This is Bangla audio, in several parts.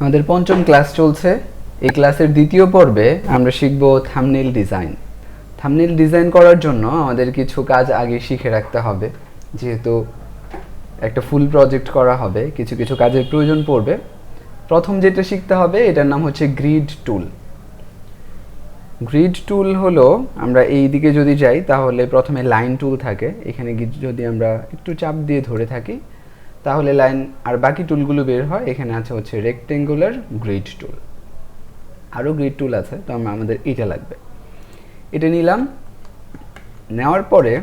আমাদের পঞ্চম ক্লাস চলছে। এই ক্লাসের দ্বিতীয় পর্বে আমরা শিখব থাম্বনেইল ডিজাইন। থাম্বনেইল ডিজাইন করার জন্য আমাদের কিছু কাজ আগে শিখে রাখতে হবে, যেহেতু একটা ফুল প্রজেক্ট করা হবে, কিছু কিছু কাজের প্রয়োজন পড়বে। প্রথম যেটা শিখতে হবে এটার নাম হচ্ছে গ্রিড টুল। গ্রিড টুল হলো, আমরা এই দিকে যদি যাই তাহলে প্রথমে লাইন টুল থাকে, এখানে যদি আমরা একটু চাপ দিয়ে ধরে থাকি তাহলে লাইন আর বাকি টুলগুলো বের হয়। এখানে আছে হচ্ছে রেক্টেঙ্গুলার গ্রিড টুল, আরও গ্রিড টুল আছে, তো আমাদের এটা লাগবে। এটা নিলাম, নেওয়ার পরে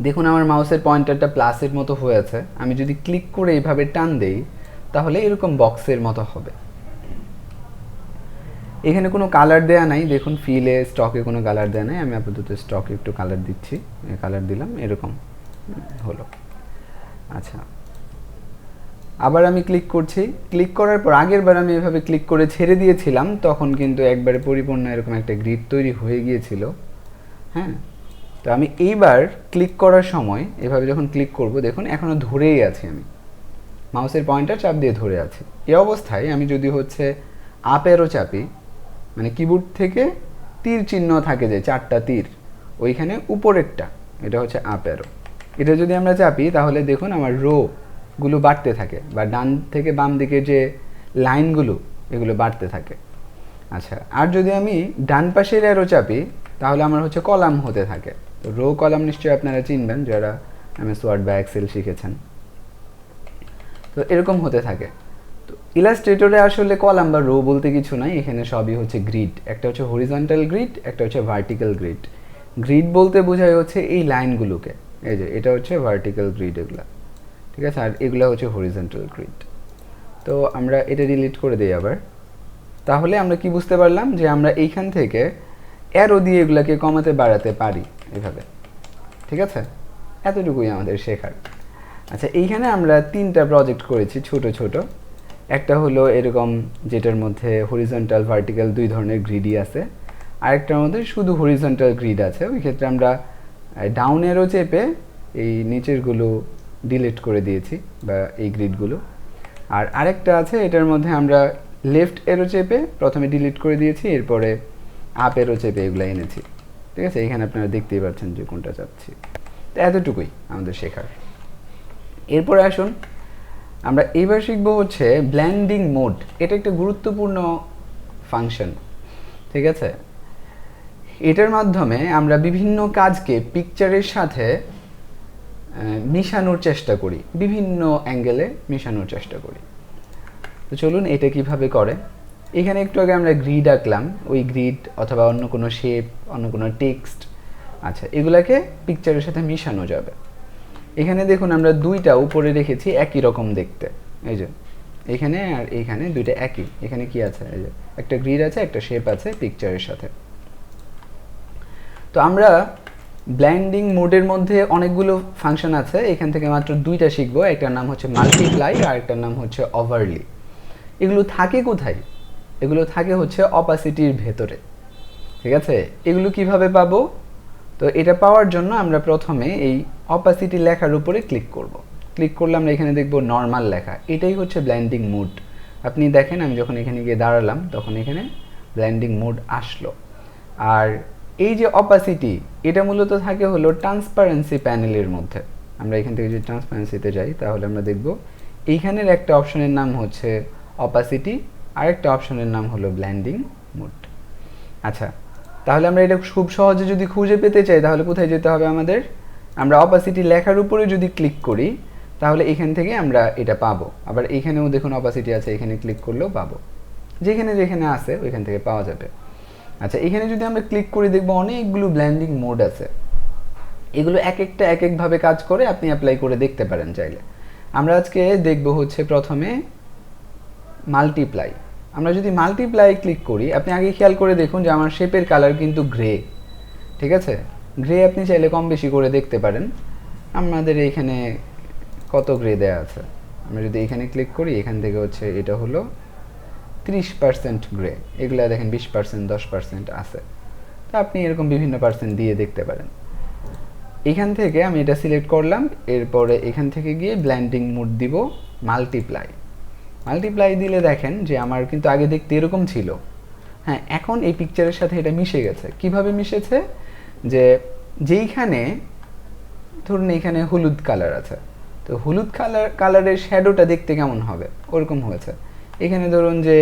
দেখুন আমার মাউসের পয়েন্টারটা প্লাসের মতো হয়ে আছে। আমি যদি ক্লিক করে এইভাবে টান দেই তাহলে এরকম বক্সের মতো হবে। এখানে কোনো কালার দেয়া নাই, দেখুন ফিলে স্টকে কোনো কালার দেয়া নাই। আমি আপাতত স্টকে একটু কালার দিচ্ছি, কালার দিলাম, এরকম হলো। আচ্ছা, আবার আমি ক্লিক করছি। ক্লিক করার পর আগের বার আমি এভাবে ক্লিক করে ছেড়ে দিয়েছিলাম, তখন কিন্তু একবারে পরিপূর্ণ এরকম একটা গ্রিড তৈরি হয়ে গিয়েছিল। হ্যাঁ, তো আমি এইবার ক্লিক করার সময় এভাবে যখন ক্লিক করব, দেখুন এখনও ধরেই আছি, আমি মাউসের পয়েন্টার চাপ দিয়ে ধরে আছি। এই অবস্থায় আমি যদি হচ্ছে আপ অ্যারো চাপি, মানে কিবোর্ড থেকে তীর চিহ্ন থাকে যে চারটা তীর, ওইখানে উপরেরটা এটা হচ্ছে আপ অ্যারো, এটা যদি আমরা চাপি তাহলে দেখুন আমার রোগুলো বাড়তে থাকে, বা ডান থেকে বাম দিকে যে লাইনগুলো এগুলো বাড়তে থাকে। আচ্ছা, আর যদি আমি ডান পাশের অ্যারো চাপি তাহলে আমার হচ্ছে কলাম হতে থাকে। তো রো কলাম নিশ্চয়ই আপনারা চিনবেন যারা এমএস ওয়ার্ড বা এক্সেল শিখেছেন। তো এরকম হতে থাকে। তো ইলাস্ট্রেটরে আসলে কলাম বা রো বলতে কিছু নাই, এখানে সবই হচ্ছে গ্রিড। একটা হচ্ছে হরিজন্টাল গ্রিড, একটা হচ্ছে ভার্টিক্যাল গ্রিড। গ্রিড বলতে বোঝায় হচ্ছে এই লাইনগুলোকে, এই যে এটা হচ্ছে ভার্টিক্যাল গ্রিড এগুলা, ঠিক আছে, আর এগুলো হচ্ছে হরিজন্টাল গ্রিড। তো আমরা এটা ডিলিট করে দিই আবার। তাহলে আমরা কি বুঝতে পারলাম যে আমরা এইখান থেকে অ্যারো দিয়ে এগুলাকে কমাতে বাড়াতে পারি এভাবে, ঠিক আছে, এতটুকুই আমাদের শেখার। আচ্ছা, এইখানে আমরা তিনটা প্রজেক্ট করেছি ছোট ছোট। একটা হলো এরকম যেটার মধ্যে হরিজন্টাল ভার্টিক্যাল দুই ধরনের গ্রিডই আছে, আরেকটার মধ্যে শুধু হরিজন্টাল গ্রিড আছে। ওই ক্ষেত্রে আমরা ডাউন অ্যারো চেপে এই নিচেরগুলো ডিলিট করে দিয়েছি, বা এই গ্রিডগুলো। আর আরেকটা আছে, এটার মধ্যে আমরা লেফট অ্যারো চেপে প্রথমে ডিলিট করে দিয়েছি, এরপরে আপ অ্যারো চেপে এগুলো এনেছি, ঠিক আছে। এখানে আপনারা দেখতেই পাচ্ছেন যে কোনটা চাচ্ছি। তো এতটুকুই আমাদের শেখার। এরপরে আসুন আমরা এইবার শিখব হচ্ছে ব্লেন্ডিং মোড। এটা একটা গুরুত্বপূর্ণ ফাংশন, ঠিক আছে। এটার মাধ্যমে আমরা বিভিন্ন কাজকে পিকচারের সাথে মিশানোর চেষ্টা করি, বিভিন্ন অ্যাঙ্গেলে মিশানোর চেষ্টা করি। তো চলুন এটা কিভাবে করে। এখানে একটু আগে আমরা গ্রিড আঁকলাম, ওই গ্রিড অথবা অন্য কোনো শেপ, অন্য কোনো টেক্সট, আচ্ছা, এগুলাকে পিকচারের সাথে মিশানো যাবে। এখানে দেখুন আমরা দুইটা উপরে রেখেছি একই রকম দেখতে, এই যে এখানে আর এইখানে দুইটা একই। এখানে কি আছে, এই যে একটা গ্রিড আছে, একটা শেপ আছে পিকচারের সাথে। তো আমরা ব্লেন্ডিং মোডের মধ্যে অনেকগুলো ফাংশন আছে, এখান থেকে মাত্র দুইটা শিখবো। একটার নাম হচ্ছে মাল্টিপ্লাই আর একটার নাম হচ্ছে ওভারলি। এগুলো থাকে কোথায়? এগুলো থাকে হচ্ছে অপাসিটির ভেতরে, ঠিক আছে। এগুলো কিভাবে পাবো? তো এটা পাওয়ার জন্য আমরা প্রথমে এই অপাসিটি লেখার উপরে ক্লিক করব। ক্লিক করলে আমরা এখানে দেখব নর্মাল লেখা, এটাই হচ্ছে ব্লেন্ডিং মোড। আপনি দেখেন আমি যখন এখানে গিয়ে দাঁড়ালাম তখন এখানে ব্লেন্ডিং মোড আসলো। আর এই যে অপাসিটি, এটা মূলত থাকে হলো ট্রান্সপারেন্সি প্যানেলের মধ্যে। আমরা এখান থেকে যদি ট্রান্সপারেন্সিতে যাই তাহলে আমরা দেখব এইখানের একটা অপশনের নাম হচ্ছে অপাসিটি, আরেকটা অপশনের নাম হলো ব্লেন্ডিং মোড। আচ্ছা, তাহলে আমরা এটা খুব সহজে যদি খুঁজে পেতে চাই তাহলে কোথায় যেতে হবে আমাদের? আমরা অপাসিটি লেখার উপরে যদি ক্লিক করি তাহলে এখান থেকে আমরা এটা পাবো। আবার এখানেও দেখুন অপাসিটি আছে, এখানে ক্লিক করলেও পাবো, যেখানে যেখানে আছে ওইখান থেকে পাওয়া যাবে। আচ্ছা, এখানে যদি আমরা ক্লিক করি দেখবো অনেকগুলো ব্লেন্ডিং মোড আছে, এগুলো এক একটা এক একভাবে কাজ করে, আপনি অ্যাপ্লাই করে দেখতে পারেন চাইলে। আমরা আজকে দেখব হচ্ছে প্রথমে মাল্টিপ্লাই। আমরা যদি মাল্টিপ্লাই ক্লিক করি, আপনি আগে খেয়াল করে দেখুন যে আমার শেপের কালার কিন্তু গ্রে, ঠিক আছে। গ্রে আপনি চাইলে কম বেশি করে দেখতে পারেন। আমাদের এইখানে কত গ্রে দেয়া আছে, আমরা যদি এখানে ক্লিক করি এখান থেকে হচ্ছে এটা হলো 30% গ্রে, এগুলো দেখেন 20% 10% আছে। তো আপনি এরকম বিভিন্ন পার্সেন্ট দিয়ে দেখতে পারেন। এখান থেকে আমি এটা সিলেক্ট করলাম, এরপরে এখান থেকে গিয়ে ব্লেন্ডিং মোড দিব মাল্টিপ্লাই। মাল্টিপ্লাই দিলে দেখেন যে আমার কিন্তু আগে দেখতে এরকম ছিল, হ্যাঁ এখন এই পিকচারের সাথে এটা মিশে গেছে। কিভাবে মিশেছে, যে যেইখানে ধরুন এখানে হলুদ কালার আছে, তো হলুদ কালারের শ্যাডোটা দেখতে কেমন হবে ওরকম হয়েছে। এখানে ধরুন যে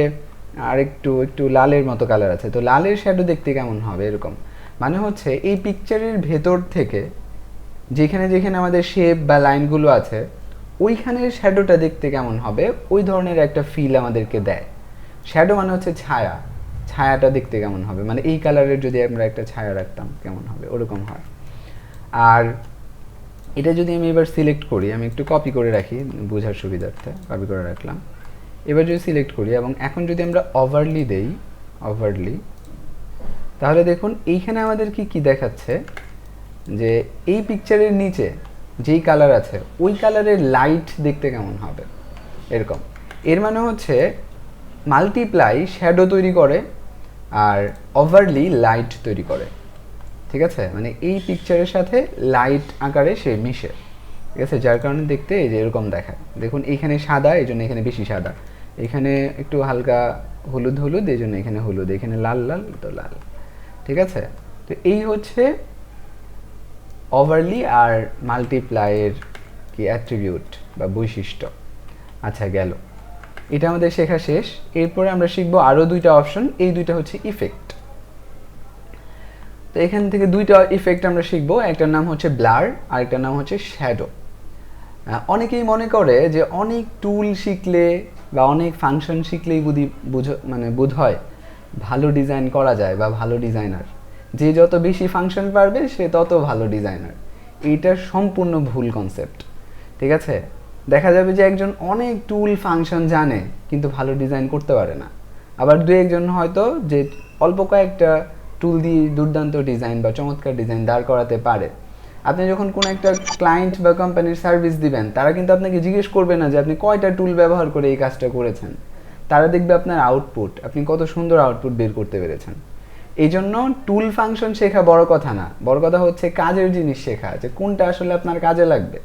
আর একটু একটু লালের মতো কালার আছে, তো লালের শ্যাডো দেখতে কেমন হবে এরকম। মানে হচ্ছে এই পিকচারের ভেতর থেকে যেখানে যেখানে আমাদের শেপ বা লাইনগুলো আছে ওইখানের শ্যাডোটা দেখতে কেমন হবে ওই ধরনের একটা ফিল আমাদেরকে দেয়। শ্যাডো মানে হচ্ছে ছায়া, ছায়াটা দেখতে কেমন হবে, মানে এই কালারের যদি আমরা একটা ছায়া রাখতাম কেমন হবে ওরকম হয়। আর এটা যদি আমি এবার সিলেক্ট করি, আমি একটু কপি করে রাখি বোঝার সুবিধার্থে, কপি করে রাখলাম। এবার যদি সিলেক্ট করি এবং এখন যদি আমরা ওভারলি দেই, ওভারলি, তাহলে দেখুন এইখানে আমাদের কি দেখাচ্ছে, যে এই পিকচারের নিচে যেই কালার আছে ওই কালারের লাইট দেখতে কেমন হবে এরকম। এর মানে হচ্ছে মাল্টিপ্লাই শ্যাডো তৈরি করে আর ওভারলি লাইট তৈরি করে, ঠিক আছে, মানে এই পিকচারের সাথে লাইট আকারে সে মিশে, ঠিক আছে, যার কারণে দেখতে এই যে এরকম দেখায়। দেখুন এইখানে সাদা, এই জন্য এখানে বেশি সাদা, এখানে একটু হালকা হলুদ হলুদ, এই জন্য এখানে হলুদ, এখানে লাল লাল, তো লাল, ঠিক আছে। তো এই হচ্ছে ওভারলি আর মাল্টিপ্লাইয়ের কি অ্যাট্রিবিউট বা বৈশিষ্ট্য। আচ্ছা গেল, এটা আমাদের শেখা শেষ। এরপরে আমরা শিখবো আরও দুইটা অপশন, এই দুইটা হচ্ছে ইফেক্ট। তো এখান থেকে দুইটা ইফেক্ট আমরা শিখবো, একটার নাম হচ্ছে ব্লার আর একটার নাম হচ্ছে শ্যাডো। অনেকেই মনে করে যে অনেক টুল শিখলে বা অনেক ফাংশন শিখলেই বোধ হয় ভালো ডিজাইন করা যায় বা ভালো ডিজাইনার, যে যত বেশি ফাংশন পারবে সে তত ভালো ডিজাইনার। এইটা সম্পূর্ণ ভুল কনসেপ্ট, ঠিক আছে। দেখা যাবে যে একজন অনেক টুল ফাংশন জানে কিন্তু ভালো ডিজাইন করতে পারে না, আবার দু একজন হয়তো যে অল্প কয়েকটা টুল দিয়ে দুর্দান্ত ডিজাইন বা চমৎকার ডিজাইন দাঁড় করাতে পারে। আপনি যখন কোনো একটা ক্লায়েন্ট বা কোম্পানির সার্ভিস দিবেন, তারা কিন্তু আপনাকে জিজ্ঞেস করবে না যে আপনি কয়টা টুল ব্যবহার করে এই কাজটা করেছেন, তারা দেখবে আপনার আউটপুট, আপনি কত সুন্দর আউটপুট বের করতে পেরেছেন। এই জন্য টুল ফাংশন শেখা বড় কথা না, বড় কথা হচ্ছে কাজের জিনিস শেখা, যে কোনটা আসলে আপনার কাজে লাগবে।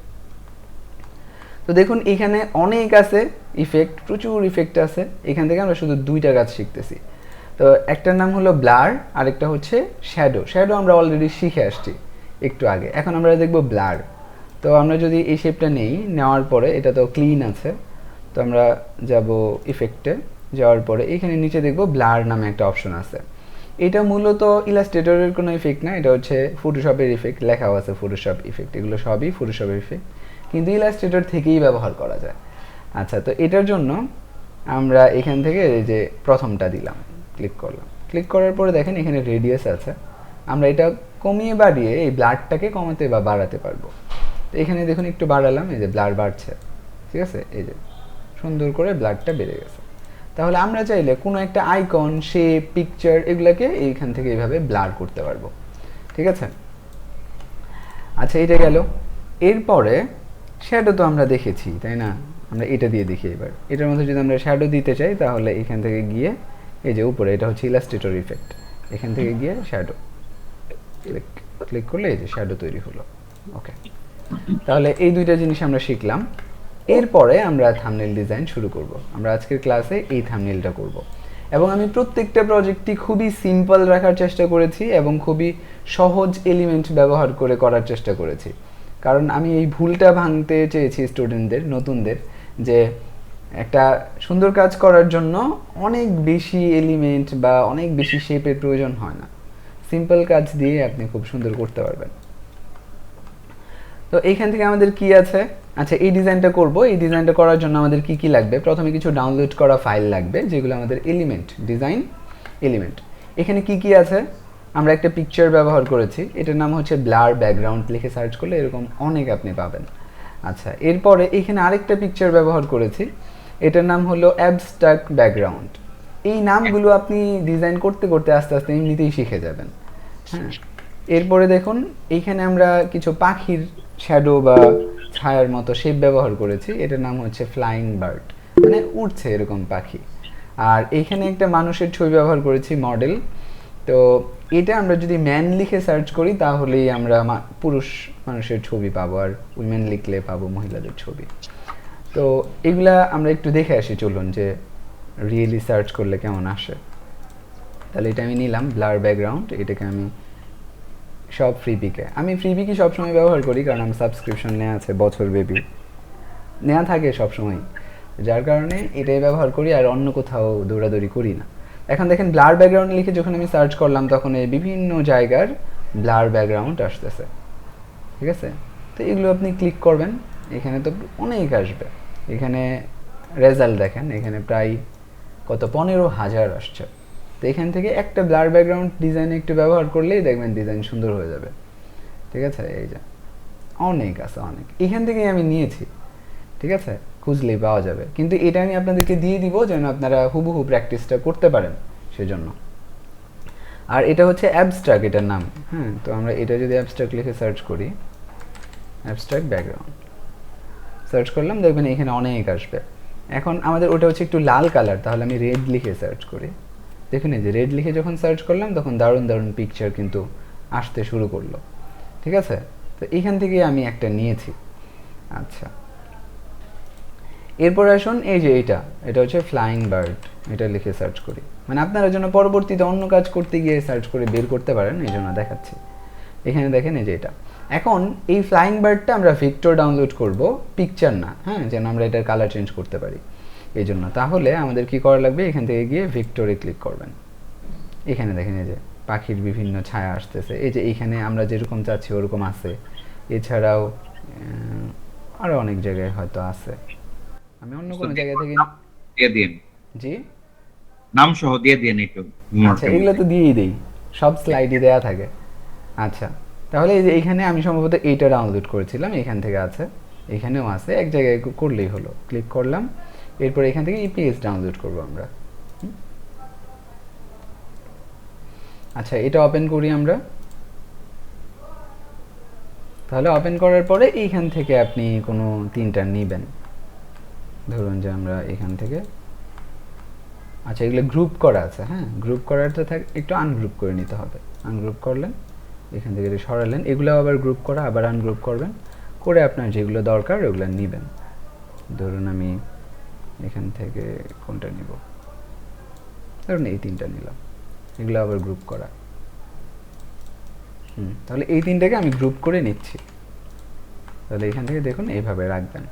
তো দেখুন এখানে অনেক আছে ইফেক্ট, প্রচুর ইফেক্ট আছে। এখান থেকে আমরা শুধু দুইটা কাজ শিখতেছি। তো একটার নাম হলো ব্লার, আরেকটা হচ্ছে শ্যাডো। শ্যাডো আমরা অলরেডি শিখে আসছি একটু আগে, এখন আমরা দেখব ব্লার। তো আমরা যদি এই শেপটা নেওয়ার পরে, এটা তো ক্লিন আছে, তো আমরা যাব ইফেক্টে, যাওয়ার পরে এখানে নিচে দেখব ব্লার নামে একটা অপশন আছে। এটা মূলত ইলাস্ট্রেটরের কোনো ইফেক্ট না, এটা হচ্ছে ফটোশপের ইফেক্ট, লেখাও আছে ফটোশপ ইফেক্ট, এগুলো সবই ফটোশপের ইফেক্ট, কিন্তু ইলাস্ট্রেটর থেকেই ব্যবহার করা যায়। আচ্ছা, তো এটার জন্য আমরা এখান থেকে এই যে প্রথমটা দিলাম, ক্লিক করলাম, ক্লিক করার পরে দেখেন এখানে রেডিয়াস আছে, আমরা এটা কমিয়ে বাড়িয়ে এই ব্লারটাকে কমাতে বা বাড়াতে পারবো। তো এখানে দেখুন একটু বাড়ালাম, এই যে ব্লার বাড়ছে, ঠিক আছে, এই যে সুন্দর করে ব্লারটা বেড়ে গেছে। তাহলে আমরা চাইলে কোনো একটা আইকন, শেপ, পিকচার এগুলোকে এইখান থেকে এইভাবে ব্লার করতে পারবো, ঠিক আছে। আচ্ছা এটা গেল। এরপরে শ্যাডো তো আমরা দেখেছি, তাই না, আমরা এটা দিয়ে দেখি। এবার এটার মধ্যে যদি আমরা শ্যাডো দিতে চাই, তাহলে এখান থেকে গিয়ে এই যে উপরে, এটা হচ্ছে ইলাস্ট্রেটর ইফেক্ট, এখান থেকে গিয়ে শ্যাডো ক্লিক করলে এই যে শ্যাডো তৈরি হলো। ওকে, তাহলে এই দুইটা জিনিস আমরা শিখলাম। এরপরে আমরা থাম্বনেল ডিজাইন শুরু করব। আমরা আজকের ক্লাসে এই থাম্বনেলটা করব, এবং আমি প্রত্যেকটা প্রজেক্টই খুবই সিম্পল রাখার চেষ্টা করেছি এবং খুবই সহজ এলিমেন্ট ব্যবহার করে করার চেষ্টা করেছি, কারণ আমি এই ভুলটা ভাঙতে চেয়েছি স্টুডেন্টদের, নতুনদের, যে একটা সুন্দর কাজ করার জন্য অনেক বেশি এলিমেন্ট বা অনেক বেশি শেপের প্রয়োজন হয় না, সিম্পল কাজ দিয়ে আপনি খুব সুন্দর করতে পারবেন। তো এইখান থেকে আমাদের কি আছে, আচ্ছা এই ডিজাইনটা করব, এই ডিজাইনটা করার জন্য আমাদের কি কি লাগবে, প্রথমে কিছু ডাউনলোড করা ফাইল লাগবে, যেগুলো আমাদের এলিমেন্ট, ডিজাইন এলিমেন্ট। এখানে কি কি আছে, আমরা একটা পিকচার ব্যবহার করেছি, এটার নাম হচ্ছে ব্লার ব্যাকগ্রাউন্ড, লিখে সার্চ করলে এরকম অনেক আপনি পাবেন। আচ্ছা, এরপরে এখানে আরেকটা পিকচার ব্যবহার করেছি, এটার নাম হলো অ্যাবস্ট্রাক্ট ব্যাকগ্রাউন্ড। এই নামগুলো আপনি ডিজাইন করতে করতে আস্তে আস্তে এমনিতেই শিখে যাবেন। হ্যাঁ, এরপরে দেখুন এইখানে আমরা কিছু পাখির শ্যাডো বা ছায়ার মতো শেপ ব্যবহার করেছি, এটার নাম হচ্ছে ফ্লাইং বার্ড, মানে উড়ছে এরকম পাখি। আর এইখানে একটা মানুষের ছবি ব্যবহার করেছি, মডেল। তো এটা আমরা যদি ম্যান লিখে সার্চ করি তাহলেই আমরা পুরুষ মানুষের ছবি পাবো, আর উইমেন লিখলে পাবো মহিলাদের ছবি। তো এগুলা আমরা একটু দেখে আসি, চলুন যে রিয়েলি সার্চ করলে কেমন আসে। তাহলে এটা আমি নিলাম ব্লার ব্যাকগ্রাউন্ড, এটাকে আমি সব ফ্রিপিকে, আমি ফ্রিপিকে সবসময় ব্যবহার করি কারণ আমার সাবস্ক্রিপশন নেওয়া আছে বছর ব্যাপী, নেওয়া থাকে সবসময়, যার কারণে এটাই ব্যবহার করি আর অন্য কোথাও দৌড়াদৌড়ি করি না। এখন দেখেন ব্লার ব্যাকগ্রাউন্ড লিখে যখন আমি সার্চ করলাম তখন এই বিভিন্ন জায়গার ব্লার ব্যাকগ্রাউন্ড আসতেছে, ঠিক আছে। তো এগুলো আপনি ক্লিক করবেন, এখানে তো অনেক আসবে। এখানে রেজাল্ট দেখেন, এখানে প্রায় কত 15,000 আসছে। তো এখান থেকে একটা ব্লার ব্যাকগ্রাউন্ড ডিজাইন একটু ব্যবহার করলেই দেখবেন ডিজাইন সুন্দর হয়ে যাবে, ঠিক আছে। এই যে অনেক আছে, অনেক, এখান থেকেই আমি নিয়েছি, ঠিক আছে, খুঁজলেই পাওয়া যাবে। কিন্তু এটা আমি আপনাদেরকে দিয়ে দিব যেন আপনারা হুবহু প্র্যাকটিসটা করতে পারেন সেজন্য। আর এটা হচ্ছে অ্যাবস্ট্রাক্ট, এটার নাম। হ্যাঁ, তো আমরা এটা যদি অ্যাবস্ট্রাক্ট লিখে সার্চ করি, অ্যাবস্ট্রাক্ট ব্যাকগ্রাউন্ড সার্চ করলাম, দেখবেন এখানে অনেক আসবে। এখন আমাদের ওটা হচ্ছে একটু লাল কালার, তাহলে আমি রেড লিখে সার্চ করি। দেখুন এই যে রেড লিখে যখন সার্চ করলাম তখন দারুণ দারুণ পিকচার কিন্তু আসতে শুরু করলো, ঠিক আছে। তো এখান থেকে আমি একটা নিয়েছি। আচ্ছা, এরপর আসুন এই যে এটা হচ্ছে ফ্লাইং বার্ড, এটা লিখে সার্চ করি, মানে আপনারা জন্য পরবর্তীতে অন্য কাজ করতে গিয়ে সার্চ করে বের করতে পারেন, এই জন্য দেখাচ্ছি। এখানে দেখেন এই যে এটা। এখন এই ফ্লাইং বার্ডটা আমরা ভিক্টর ডাউনলোড করব, পিকচার না, হ্যাঁ, যেন আমরা এটার কালার চেঞ্জ করতে পারি এই জন্য। তাহলে আমাদের কি করা লাগবে, এখান থেকে গিয়ে ভিক্টরে ক্লিক করবেন। এখানে দেখেন এই যে পাখির বিভিন্ন ছায়া আসতেছে, এই যে এইখানে আমরা যেরকম চাচ্ছি ওরকম আছে। এছাড়াও আরও অনেক জায়গায় হয়তো আছে, আমি অন্য কোনো জায়গা থেকে দিয়ে দিন, জি নাম সহ দিয়ে দিন একটু আচ্ছা, নোটের এগুলো মধ্যে। তো দিয়েই দেই, সব স্লাইডই দেয়া থাকে। আচ্ছা, তাহলে এই যে এইখানে আমি সম্ভবত এইটা ডাউনলোড করেছিলাম, এখান থেকে আছে, এখানেও আছে, এক জায়গায় করলেই হলো, ক্লিক করলাম। এরপর এখান থেকে ইপিএস ডাউনলোড করব আমরা। আচ্ছা, এটা ওপেন করি আমরা। তাহলে ওপেন করার পরে এইখান থেকে আপনি কোনো তিনটা নেবেন, ধরুন যে আমরা এখান থেকে, আচ্ছা এগুলো গ্রুপ করা আছে, হ্যাঁ, গ্রুপ করাটা একটু আনগ্রুপ করে নিতে হবে। আনগ্রুপ করলেন, এখান থেকে এটা সরালেন, এগুলো আবার গ্রুপ করা, আবার আনগ্রুপ করবেন, করে আপনার যেগুলো দরকার ওগুলো নেবেন। ধরুন আমি এখান থেকে কোনটা নিব, ধরুন এই তিনটা নিলাম, এগুলো আবার গ্রুপ করা। তাহলে এই তিনটাকে আমি গ্রুপ করে নিচ্ছি। তাহলে এখান থেকে দেখুন এইভাবে রাখবেন।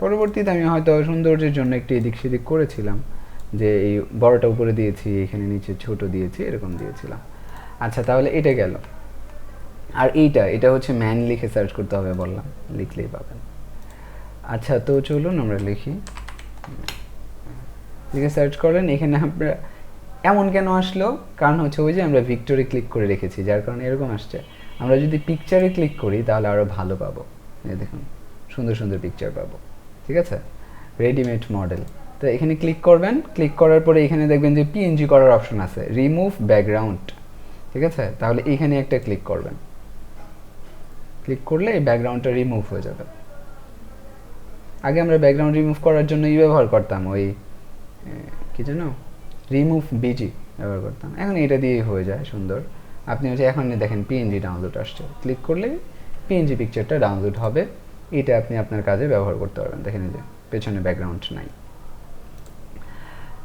পরবর্তীতে আমি হয়তো সৌন্দর্যের জন্য একটু এদিক সেদিক করেছিলাম, যে এই বড়টা উপরে দিয়েছি, এখানে নিচে ছোট দিয়েছি, এরকম দিয়েছিলাম। আচ্ছা, তাহলে এটা গেল। আর এটা হচ্ছে ম্যান লিখে সার্চ করতে হবে বললাম, লিখলেই পাবেন। আচ্ছা, তো চলুন আমরা লিখি, লিখে সার্চ করেন। এখানে আমরা এমন কেন আসলো, কারণ হচ্ছে ওই যে আমরা ভিক্টোরে ক্লিক করে রেখেছি, যার কারণে এরকম আসছে। আমরা যদি পিকচারে ক্লিক করি তাহলে আরও ভালো পাবো, এই দেখুন সুন্দর সুন্দর পিকচার পাবো, ঠিক আছে। রেডিমেড মডেল, তো এখানে ক্লিক করবেন, ক্লিক করার পরে এখানে দেখবেন যে পিএনজি করার অপশন আছে, রিমুভ ব্যাকগ্রাউন্ড, ঠিক আছে। তাহলে এখানে একটা ক্লিক করবেন, ক্লিক করলে এই ব্যাকগ্রাউন্ডটা রিমুভ হয়ে যাবে। আগে আমরা ব্যাকগ্রাউন্ড রিমুভ করার জন্য ব্যবহার করতাম ওই কি যেন রিমুভ বিজি ব্যবহার করতাম, এখন এটা দিয়েই হয়ে যায় সুন্দর। আপনি হচ্ছে এখন দেখেন পিএনজি ডাউনলোড আসছে, ক্লিক করলে পিএনজি পিকচারটা ডাউনলোড হবে, এটা আপনি আপনার কাজে ব্যবহার করতে পারবেন। দেখেন যে পেছনে ব্যাকগ্রাউন্ড নাই।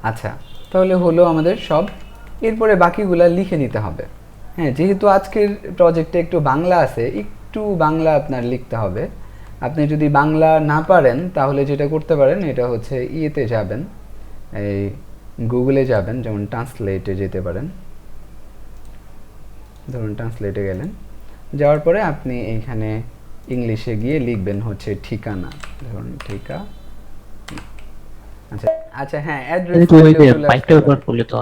আচ্ছা, তাহলে হলো আমাদের সব। এরপরে বাকিগুলা লিখে নিতে হবে। হ্যাঁ, যেহেতু আজকের প্রজেক্টে একটু বাংলা আছে, একটু বাংলা আপনার লিখতে হবে। আপনি যদি বাংলা না পারেন তাহলে যেটা করতে পারেন, এটা হচ্ছে ইয়েতে যাবেন, এই গুগলে যাবেন, যেমন ট্রান্সলেটে যেতে পারেন। ধরুন ট্রান্সলেটে গেলেন, যাওয়ার পরে আপনি এইখানে ইংলিশে গিয়ে লিখবেন হচ্ছে ঠিকানা, ধরুন আচ্ছা আচ্ছা, হ্যাঁ অ্যাড্রেস,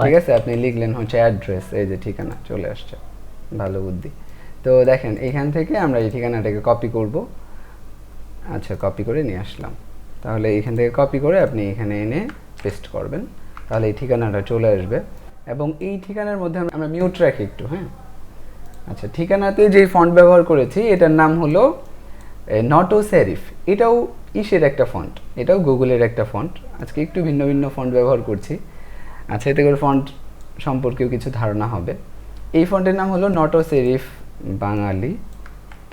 ঠিক আছে, আপনি লিখলেন হচ্ছে অ্যাড্রেস, এই যে ঠিকানা চলে আসছে, ভালো বুদ্ধি। তো দেখেন এখান থেকে আমরা এই ঠিকানাটাকে কপি করব। আচ্ছা, কপি করে নিয়ে আসলাম। তাহলে এখান থেকে কপি করে আপনি এখানে এনে পেস্ট করবেন, তাহলে এই ঠিকানাটা চলে আসবে। এবং এই ঠিকানার মধ্যে আমরা মিউট রাখি একটু, হ্যাঁ। আচ্ছা, ঠিকানাতে যে ফন্ট ব্যবহার করেছি এটার নাম হলো নটো সেরিফ, এটাও ইসের একটা ফন্ট, এটাও গুগলের একটা ফন্ট। আজকে একটু ভিন্ন ভিন্ন ফন্ট ব্যবহার করছি। আচ্ছা, এতে করে ফন্ট সম্পর্কেও কিছু ধারণা হবে। এই ফন্টের নাম হলো নটো সেরিফ বাঙালি।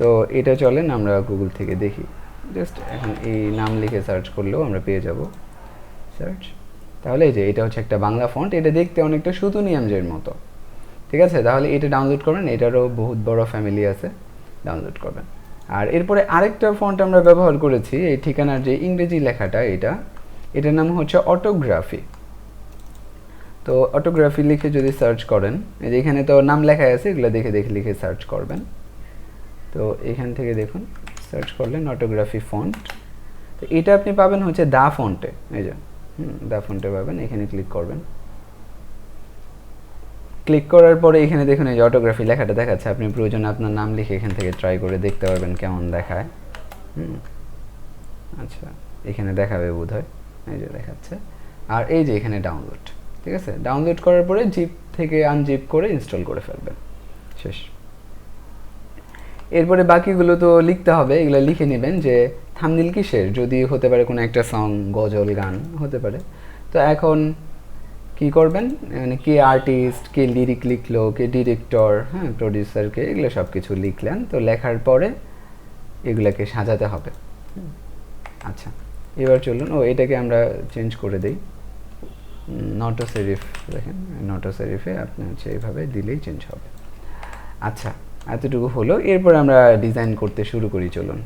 তো এটা চলেন আমরা গুগল থেকে দেখি। জাস্ট এখন এই নাম লিখে সার্চ করলেও আমরা পেয়ে যাব। সার্চ, তাহলে এই যে এটা হচ্ছে একটা বাংলা ফন্ট, এটা দেখতে অনেকটা সুতুনিয়ামজের মতো, ঠিক আছে? তাহলে এটা ডাউনলোড করবেন, এটারও বহুত বড় ফ্যামিলি আছে, ডাউনলোড করবেন। আর এরপরে আরেকটা ফন্ট আমরা ব্যবহার করেছি এই ঠিকানার যে ইংরেজি লেখাটা, এটার নাম হচ্ছে অটোগ্রাফি। তো অটোগ্রাফি লিখে যদি সার্চ করেন, এই যে এখানে তো নাম লেখা আছে, এগুলো দেখে দেখে লিখে সার্চ করবেন। তো এখান থেকে দেখুন সার্চ করলেন অটোগ্রাফি ফন্ট, তো এটা আপনি পাবেন হচ্ছে দা ফন্টে, এই যে দা ফন্টে পাবেন, এখানে ক্লিক করবেন। ক্লিক করার পরে এখানে দেখুন এই যে অটোগ্রাফি লেখাটা দেখাচ্ছে, আপনি প্রয়োজনে আপনার নাম লিখে এখান থেকে ট্রাই করে দেখতে পারবেন কেমন দেখায়। আচ্ছা, এখানে দেখাবে বোধহয়, এই যে দেখাচ্ছে। আর এই যে এখানে ডাউনলোড, ঠিক আছে? ডাউনলোড করার পরে জিপ থেকে আনজিপ করে ইনস্টল করে ফেলবেন, শেষ। এরপরে বাকিগুলো তো লিখতে হবে, এগুলো লিখে নেবেন যে থাম্বনেল কিসের, যদি হতে পারে কোনো একটা সং, গজল, গান হতে পারে। তো এখন কি করবেন, মানে কে আর্টিস্ট, কে লিরিক লিখলো, কে ডিরেক্টর, হ্যাঁ, প্রডিউসারকে, এগুলো সব কিছু লিখলেন। তো লেখার পরে এগুলোকে সাজাতে হবে। আচ্ছা, এবার চলুন, এটাকে আমরা চেঞ্জ করে দিই, নটো সেরিফ, দেখেন নটো সেরিফে আপনি হচ্ছে এইভাবে দিলেই চেঞ্জ হবে। আচ্ছা, এতটুকু হলো। এরপর আমরা ডিজাইন করতে শুরু করি, চলুন।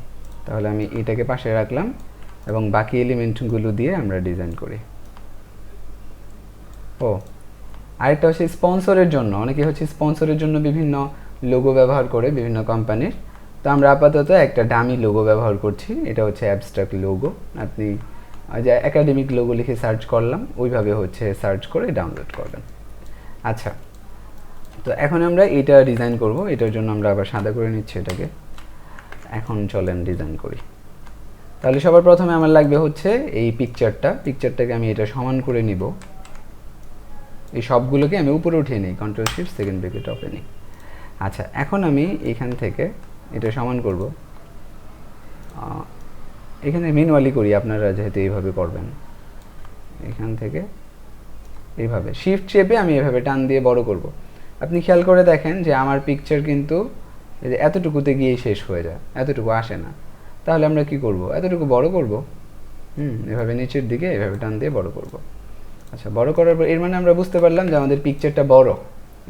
তাহলে আমি এটাকে পাশে রাখলাম এবং বাকি এলিমেন্টগুলো দিয়ে আমরা ডিজাইন করি। আরেকটা হচ্ছে স্পন্সরের জন্য, অনেকে হচ্ছে স্পন্সরের জন্য বিভিন্ন লোগো ব্যবহার করে বিভিন্ন কোম্পানির। তো আমরা আপাতত একটা ডামি লোগো ব্যবহার করছি, এটা হচ্ছে অ্যাবস্ট্রাক্ট লোগো। আপনি যে একাডেমিক লোগো লিখে সার্চ করলাম, ওইভাবে হচ্ছে সার্চ করে ডাউনলোড করবেন। আচ্ছা, তো এখন আমরা এটা ডিজাইন করব, এটার জন্য আমরা আবার সাদা করে নিচ্ছি এটাকে। এখন চলেন ডিজাইন করি। তাহলে সবার প্রথমে আমার লাগবে হচ্ছে এই পিকচারটাকে আমি এটা সমান করে নিব। এই সবগুলোকে আমি উপরে উঠিয়ে নিই, কন্ট্রোল শিফট সেকেন্ড ব্রেকেট অফে নিই। আচ্ছা, এখন আমি এখান থেকে এটা সমান করব, এখানে ম্যানুয়ালি করি, আপনারা যেহেতু এইভাবে করবেন। এখান থেকে এইভাবে শিফট চেপে আমি এভাবে টান দিয়ে বড় করব। আপনি খেয়াল করে দেখেন যে আমার পিকচার কিন্তু এতটুকুতে গিয়ে শেষ হয়ে যায়, এতটুকু আসে না। তাহলে আমরা কি করব, এতটুকু বড় করব, এভাবে নিচের দিকে এভাবে টান দিয়ে বড় করব। আচ্ছা, বড় করার পর এর মানে আমরা বুঝতে পারলাম যে আমাদের পিকচারটা বড়,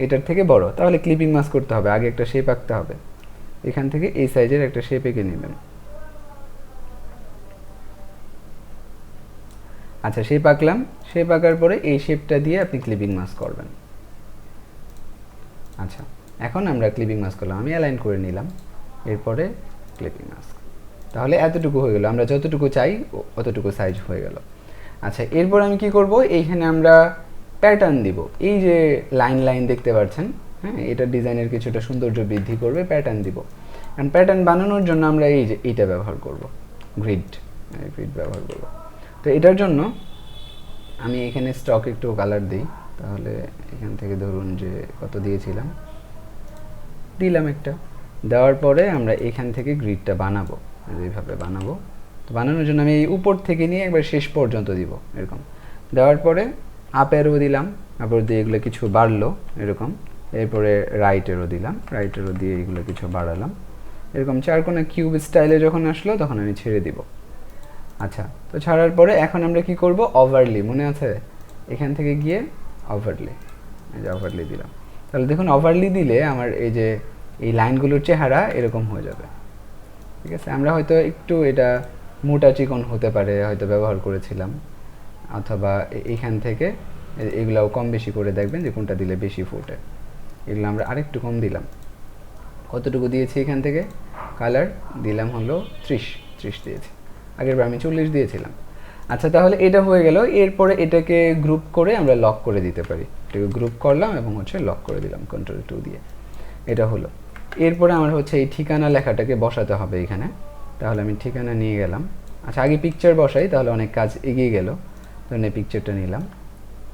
এটার থেকে বড়। তাহলে ক্লিপিং মাস্ক করতে হবে, আগে একটা শেপ আঁকতে হবে। এখান থেকে এই সাইজের একটা শেপ এঁকে নেবেন। আচ্ছা, শেপ আঁকলাম, শেপ আঁকার পরে এই শেপটা দিয়ে আপনি ক্লিপিং মাস্ক করবেন। আচ্ছা, এখন আমরা ক্লিপিং মাস্ক করলাম, আমি অ্যালাইন করে নিলাম, এরপরে ক্লিপিং মাস্ক। তাহলে এতটুকু হয়ে গেল, আমরা যতটুকু চাই অতটুকু সাইজ হয়ে গেল। আচ্ছা, এরপর আমি কি করব, এইখানে আমরা প্যাটার্ন দিব। এই যে লাইন লাইন দেখতে পাচ্ছেন, হ্যাঁ, এটা ডিজাইনের কিছুটা সৌন্দর্য বৃদ্ধি করবে, প্যাটার্ন দিব। কারণ প্যাটার্ন বানানোর জন্য আমরা এই যে এইটা ব্যবহার করব, গ্রিড ব্যবহার করব। তো এটার জন্য আমি এখানে স্টক একটু কালার দিই। তাহলে এখান থেকে ধরুন যে কত দিয়েছিলাম, দিলাম একটা। দেওয়ার পরে আমরা এখান থেকে গ্রিডটা বানাবো, এইভাবে বানাবো। তো বানানোর জন্য আমি এই উপর থেকে নিয়ে একবার শেষ পর্যন্ত দিব, এরকম। দেওয়ার পরে আপ অ্যারো দিলাম, তারপর দিয়ে এগুলো কিছু বাড়লো এরকম। এরপরে রাইট অ্যারো দিলাম, রাইট অ্যারো দিয়ে এগুলো কিছু বাড়ালাম এরকম। চারকোনা কিউব স্টাইলে যখন আসলো তখন আমি ছেড়ে দিব। আচ্ছা, তো ছাড়ার পরে এখন আমরা কি করব, ওভারলি, মনে আছে, এখান থেকে গিয়ে ওভারলি, এই যে ওভারলি দিলাম। তাহলে দেখুন ওভারলি দিলে আমার এই যে এই লাইনগুলোর চেহারা এরকম হয়ে যাবে, ঠিক আছে? আমরা হয়তো একটু এটা মোটা চিকন হতে পারে হয়তো ব্যবহার করেছিলাম, অথবা এইখান থেকে এগুলাও কম বেশি করে দেখবেন যে কোনটা দিলে বেশি ফোটে। এগুলো আমরা আরেকটু কম দিলাম। কতটুকু দিয়েছি এখান থেকে, কালার দিলাম হলো 30 দিয়েছি, আগেরবার আমি 40 দিয়েছিলাম। আচ্ছা, তাহলে এটা হয়ে গেল। এরপরে এটাকে গ্রুপ করে আমরা লক করে দিতে পারি। এটাকে গ্রুপ করলাম এবং হচ্ছে লক করে দিলাম কন্ট্রোল 2 দিয়ে, এটা হলো। এরপরে আমার হচ্ছে এই ঠিকানা লেখাটাকে বসাতে হবে এখানে। তাহলে আমি ঠিকানা নিয়ে গেলাম। আচ্ছা, আগে পিকচার বসাই, তাহলে অনেক কাজ এগিয়ে গেল। ধরুন এই পিকচারটা নিলাম,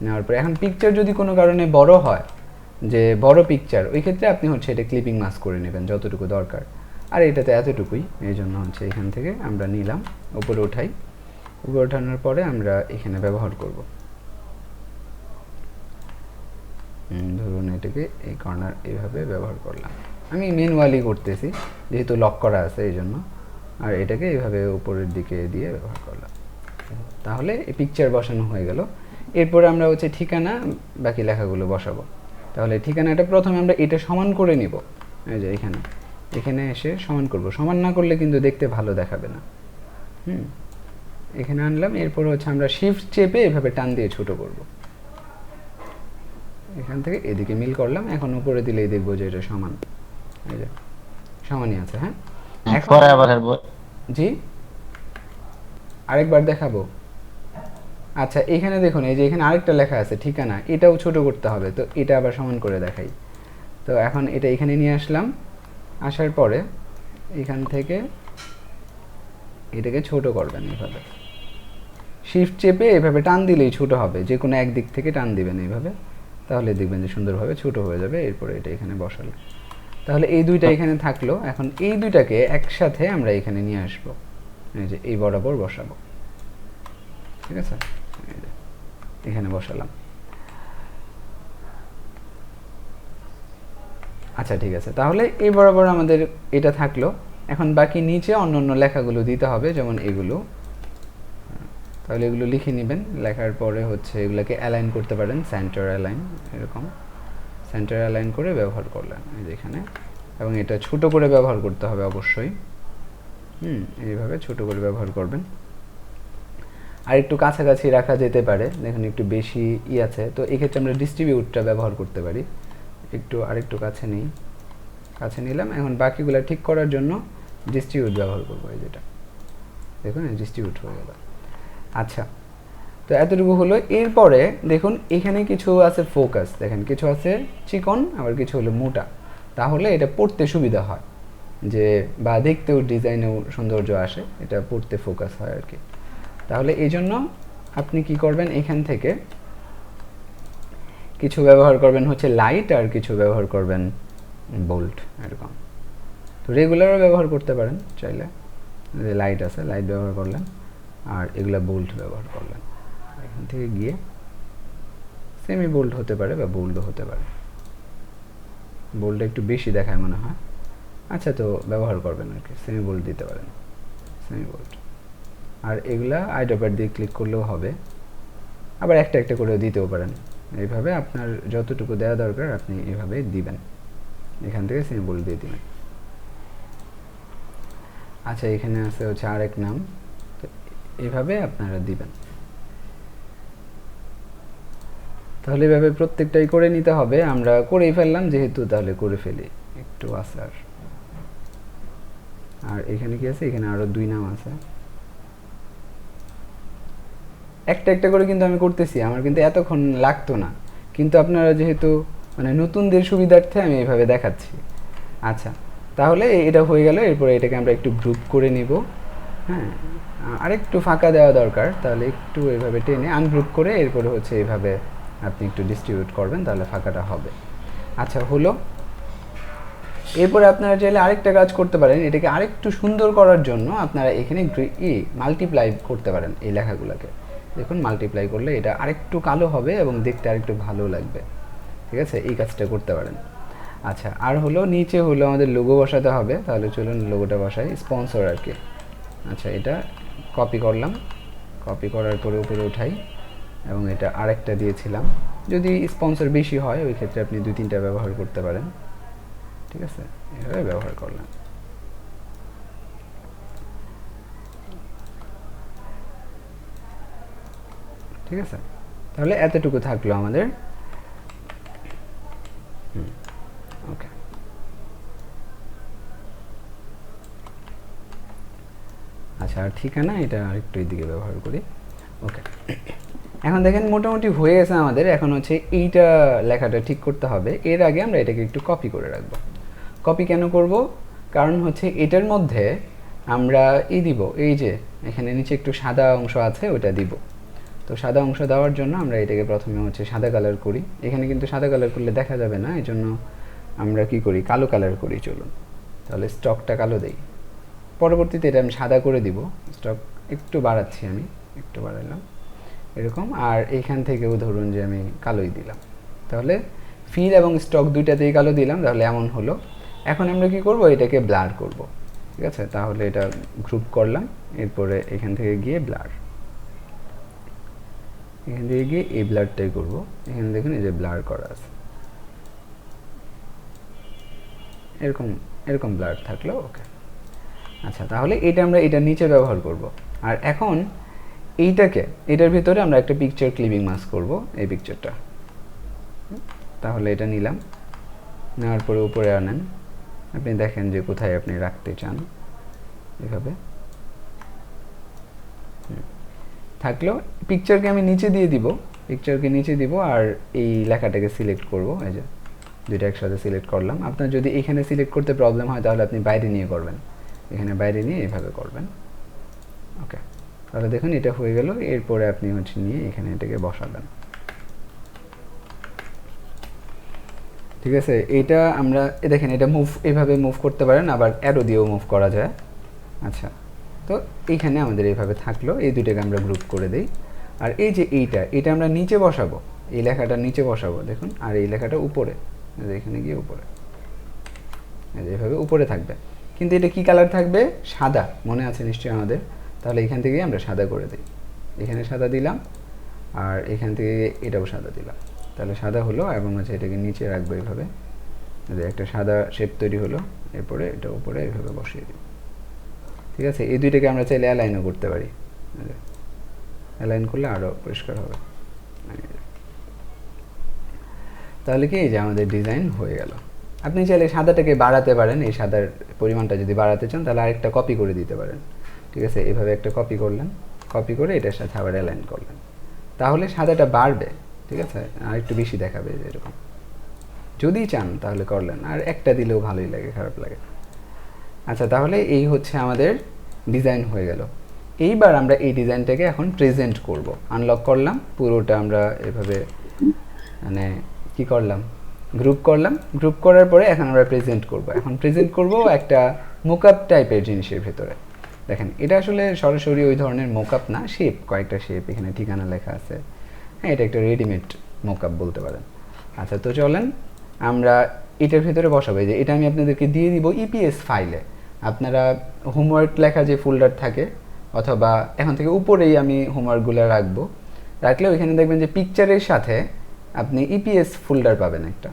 নেওয়ার পরে এখন পিকচার যদি কোনো কারণে বড় হয়, যে বড় পিকচার, ওই ক্ষেত্রে আপনি হচ্ছে এটা ক্লিপিং মাস্ক করে নেবেন যতটুকু দরকার। আর এটাতে এতটুকুই, এই জন্য হচ্ছে এখান থেকে আমরা নিলাম, উপরে উঠাই। উপরে ওঠানোর পরে আমরা এখানে ব্যবহার করব, ধরুন এটাকে এই কর্নার এইভাবে ব্যবহার করলাম। আমি ম্যানুয়ালি করতেছি যেহেতু লক করা আছে, এই জন্য আর এটাকে এইভাবে উপরের দিকে দিয়ে ব্যবহার করলাম। তাহলে এই পিকচার বসানো হয়ে গেল। এরপরে আমরা হচ্ছে ঠিকানা বাকি লেখাগুলো বসাবো। তাহলে ঠিকানাটা প্রথমে আমরা এটা সমান করে নিব, এই যে এখানে এসে সমান করব। সমান না করলে কিন্তু দেখতে ভালো দেখাবে না। এখানে আনলাম, এরপর হচ্ছে আমরা শিফট চেপে এভাবে টান দিয়ে ছোট করব। এখান থেকে এদিকে মিল করলাম। এখন উপরে দিলেই দেখবো যে এটা সমান, এই যে সমানই আছে। হ্যাঁ, এখন জি আরেকবার দেখাবো। আচ্ছা, এখানে দেখুন, এই যে এখানে আরেকটা লেখা আছে ঠিকানা, এটাও ছোট করতে হবে। তো এটা আবার সমান করে দেখাই। তো এখন এটা এখানে নিয়ে আসলাম, আসার পরে এখান থেকে এটাকে ছোট করবেন এইভাবে। শিফট চেপে এভাবে টান দিলেই ছোট হবে, যে কোনো একদিক থেকে টান দিবেন এইভাবে, তাহলে দেখবেন যে সুন্দরভাবে ছোট হয়ে যাবে। এরপরে এটা এখানে বসালে, তাহলে এই দুইটা এখানে থাকলো। এখন এই দুইটাকে একসাথে আমরা এখানে নিয়ে আসবো, এই যে এই বরাবর বসাবো। ঠিক আছে, এখানে বসালাম। আচ্ছা ঠিক আছে, তাহলে এই বরাবর আমাদের এটা থাকলো। এখন বাকি নিচে অন্য অন্য লেখাগুলো দিতে হবে, যেমন এগুলো। তাহলে এগুলো লিখে নেবেন। লেখার পরে হচ্ছে এগুলোকে অ্যালাইন করতে পারেন, সেন্টার অ্যালাইন, এরকম সেন্টার অ্যালাইন করে ব্যবহার করলেন এই যে এখানে। এবং এটা ছোট করে ব্যবহার করতে হবে অবশ্যই। এইভাবে ছোট করে ব্যবহার করবেন। আর একটু কাছাকাছি রাখা যেতে পারে, দেখুন একটু বেশি আছে, তো এক্ষেত্রে আমরা ডিস্ট্রিবিউটটা ব্যবহার করতে পারি। আরেকটু কাছে নিই, কাছে নিলাম। এখন বাকিগুলো ঠিক করার জন্য ডিস্ট্রিবিউট ব্যবহার করবো, এই যেটা দেখুন ডিস্ট্রিবিউট হয়ে গেল। আচ্ছা, তো এতটুকু হলো। এরপরে দেখুন এখানে কিছু আছে ফোকাস, দেখেন কিছু আছে চিকন, আবার কিছু হলো মোটা। তাহলে এটা পড়তে সুবিধা হয়, যে বা দেখতেও ডিজাইনেও সৌন্দর্য আসে, এটা পড়তে ফোকাস হয় আর কি। তাহলে এই জন্য আপনি কি করবেন, এখান থেকে কিছু ব্যবহার করবেন হচ্ছে লাইট, আর কিছু ব্যবহার করবেন বোল্ড, এরকম। তো রেগুলারও ব্যবহার করতে পারেন চাইলে, যে লাইট আছে লাইট ব্যবহার করলেন, আর এগুলা বোল্ড ব্যবহার করলেন। এখান থেকে গিয়ে সেমি বোল্ড হতে পারে বা বোল্ডও হতে পারে। বোল্ডটা একটু বেশি দেখায় মনে হয়। আচ্ছা, তো ব্যবহার করবেন আর কি, সেমি বোল্ড দিতে পারেন, সেমি বোল্ড। আর এগুলা আইড্রপার দিয়ে ক্লিক করলেও হবে, আবার একটা একটা করেও দিতেও পারেন। এইভাবে আপনার যতটুকু দেওয়া দরকার আপনি এইভাবে দিবেন, এখান থেকে সেমি বোল্ড দিয়ে দিবেন। আচ্ছা, এখানে আছে হচ্ছে আরেক নাম, তো এইভাবে আপনারা দিবেন। তাহলে এভাবে প্রত্যেকটাই করে নিতে হবে। আমরা করেই ফেললাম যেহেতু, তাহলে করে ফেলি একটু আসার। আর এখানে কি আছে, এখানে আরো 2 নাম আছে। একটা একটা করে কিন্তু আমি করতেছি, আমার কিন্তু এতক্ষণ লাগতো না, কিন্তু আপনারা যেহেতু মানে নতুনদের সুবিধার্থে আমি এইভাবে দেখাচ্ছি। আচ্ছা, তাহলে এটা হয়ে গেল। এরপরে এটাকে আমরা একটু গ্রুপ করে নিব। হ্যাঁ, আরেকটু ফাঁকা দেওয়া দরকার, তাহলে একটু এইভাবে টেনে আনগ্রুপ করে এরপরে হচ্ছে এইভাবে আপনি একটু ডিস্ট্রিবিউট করবেন, তাহলে ফাঁকাটা হবে। আচ্ছা, হলো। এরপরে আপনারা চাইলে আরেকটা কাজ করতে পারেন, এটাকে আরেকটু সুন্দর করার জন্য আপনারা এখানে মাল্টিপ্লাই করতে পারেন এই লেখাগুলোকে। দেখুন মাল্টিপ্লাই করলে এটা আরেকটু কালো হবে এবং দেখতে আরেকটু ভালো লাগবে। ঠিক আছে, এই কাজটা করতে পারেন। আচ্ছা, আর হলো নিচে হলো আমাদের লোগো বসাতে হবে। তাহলে চলুন লোগোটা বসাই, স্পন্সর আর কি। আচ্ছা, এটা কপি করলাম, কপি করার পরে উপরে উঠাই, এবং এটা আরেকটা দিয়েছিলাম। যদি স্পন্সর বেশি হয় ওই ক্ষেত্রে আপনি 2-3টা ব্যবহার করতে পারেন। ঠিক আছে, এভাবে ব্যবহার করলাম। ঠিক আছে, তাহলে এতটুকু থাকলো আমাদের। ওকে, আচ্ছা, আর ঠিকানা এটা আরেকটু এইদিকে ব্যবহার করি। ওকে, এখন দেখেন মোটামুটি হয়ে গেছে আমাদের। এখন হচ্ছে এইটা লেখাটা ঠিক করতে হবে। এর আগে আমরা এটাকে একটু কপি করে রাখবো। কপি কেন করব, কারণ হচ্ছে এটার মধ্যে আমরা দিব, এই যে এখানে নিচে একটু সাদা অংশ আছে ওটা দিব। তো সাদা অংশ দেওয়ার জন্য আমরা এটাকে প্রথমে হচ্ছে সাদা কালার করি। এখানে কিন্তু সাদা কালার করলে দেখা যাবে না, এই জন্য আমরা কি করি, কালো কালার করি। চলুন তাহলে স্টকটা কালো দেই। পরবর্তীতে এটা আমি সাদা করে দিব। স্টক একটু বাড়াচ্ছি, আমি একটু বাড়ালাম এরকম। আর এইখান থেকেও ধরুন যে আমি কালোই দিলাম। তাহলে ফিল এবং স্টক দুইটাতেই কালো দিলাম, তাহলে এমন হলো। এখন আমরা কি করব, এটাকে ব্লার করব। ঠিক আছে, তাহলে এটা গ্রুপ করলাম, এরপরে এখান থেকে গিয়ে ব্লার, এখান থেকে গিয়ে এই ব্লারটাই করবো। এখানে দেখুন এই যে ব্লার করা আছে, এরকম এরকম ব্লার থাকলো ওকে। আচ্ছা, তাহলে এটা আমরা এটা নিচে ব্যবহার করব। আর এখন এইটাকে, এটার ভিতরে আমরা একটা পিকচার ক্লিপিং মাস্ক করব, এই পিকচারটা। তাহলে এটা নিলাম, নেওয়ার পরে উপরে আনেন, আপনি দেখেন যে কোথায় আপনি রাখতে চান, এভাবে থাকলো। পিকচারকে আমি নিচে দিয়ে দিব, পিকচারকে নিচে দিব, আর এই লেখাটাকে সিলেক্ট করব। এই যে দুইটা একসাথে সিলেক্ট করলাম। আপনার যদি এখানে সিলেক্ট করতে প্রবলেম হয় তাহলে আপনি বাইরে নিয়ে করবেন, এখানে বাইরে নিয়ে এইভাবে করবেন। ওকে, তাহলে দেখুন এটা হয়ে গেল। এরপরে আপনি হচ্ছে নিয়ে এখানে এটাকে বসাবেন। ঠিক আছে, এটা আমরা দেখেন এটা মুভ, এইভাবে মুভ করতে পারেন, আবার অ্যারো দিয়েও মুভ করা যায়। আচ্ছা, তো এইখানে আমাদের এইভাবে থাকলো, এই দুইটাকে আমরা গ্রুপ করে দেই। আর এই যে এইটা আমরা নিচে বসাবো, এই লেখাটা নিচে বসাবো দেখুন, আর এই লেখাটা উপরে, এখানে গিয়ে উপরে, এইভাবে উপরে থাকবে। কিন্তু এটা কি কালার থাকবে? সাদা, মনে আছে নিশ্চয়ই আমাদের। তাহলে এখান থেকে আমরা সাদা করে দিই, এখানে সাদা দিলাম, আর এখান থেকে এটাও সাদা দিলাম, তাহলে সাদা হলো। এবং হচ্ছে এটাকে নিচে রাখবো এইভাবে, একটা সাদা শেপ তৈরি হলো। এরপরে এটা উপরে এইভাবে বসিয়ে দিই। ঠিক আছে, এই দুইটাকে আমরা চাইলে অ্যালাইনও করতে পারি, অ্যালাইন করলে আরও পরিষ্কার হবে। তাহলে কি, এই যে আমাদের ডিজাইন হয়ে গেল। আপনি চাইলে সাদাটাকে বাড়াতে পারেন, এই সাদার পরিমাণটা যদি বাড়াতে চান তাহলে আরেকটা কপি করে দিতে পারেন। ঠিক আছে, এইভাবে একটা কপি করলেন, কপি করে এটার সাথে আবার অ্যালাইন করলেন, তাহলে সাদাটা বাড়বে। ঠিক আছে, আর একটু বেশি দেখাবে এরকম, যদি চান তাহলে করলেন। আর একটা দিলেও ভালোই লাগে, খারাপ লাগে। আচ্ছা, তাহলে এই হচ্ছে আমাদের ডিজাইন হয়ে গেল। এইবার আমরা এই ডিজাইনটাকে এখন প্রেজেন্ট করব। আনলক করলাম, পুরোটা আমরা এভাবে মানে কি করলাম, গ্রুপ করলাম। গ্রুপ করার পরে এখন আমরা প্রেজেন্ট করব। এখন প্রেজেন্ট করব একটা মোকআপ টাইপের জিনিসের ভেতরে। দেখেন, এটা আসলে সরাসরি ওই ধরনের মোকআপ না, শেপ, কয়েকটা শেপ, এখানে ঠিকানা লেখা আছে। হ্যাঁ, এটা একটা রেডিমেড মোকআপ বলতে পারেন। আচ্ছা, তো চলেন আমরা এটার ভেতরে বসাবো। যে এটা আমি আপনাদেরকে দিয়ে দিব ইপিএস ফাইলে। আপনারা হোমওয়ার্ক লেখা যে ফোল্ডার থাকে, অথবা এখন থেকে উপরেই আমি হোমওয়ার্কগুলো রাখবো, রাখলেও এখানে দেখবেন যে পিকচারের সাথে আপনি ইপিএস ফোল্ডার পাবেন, একটা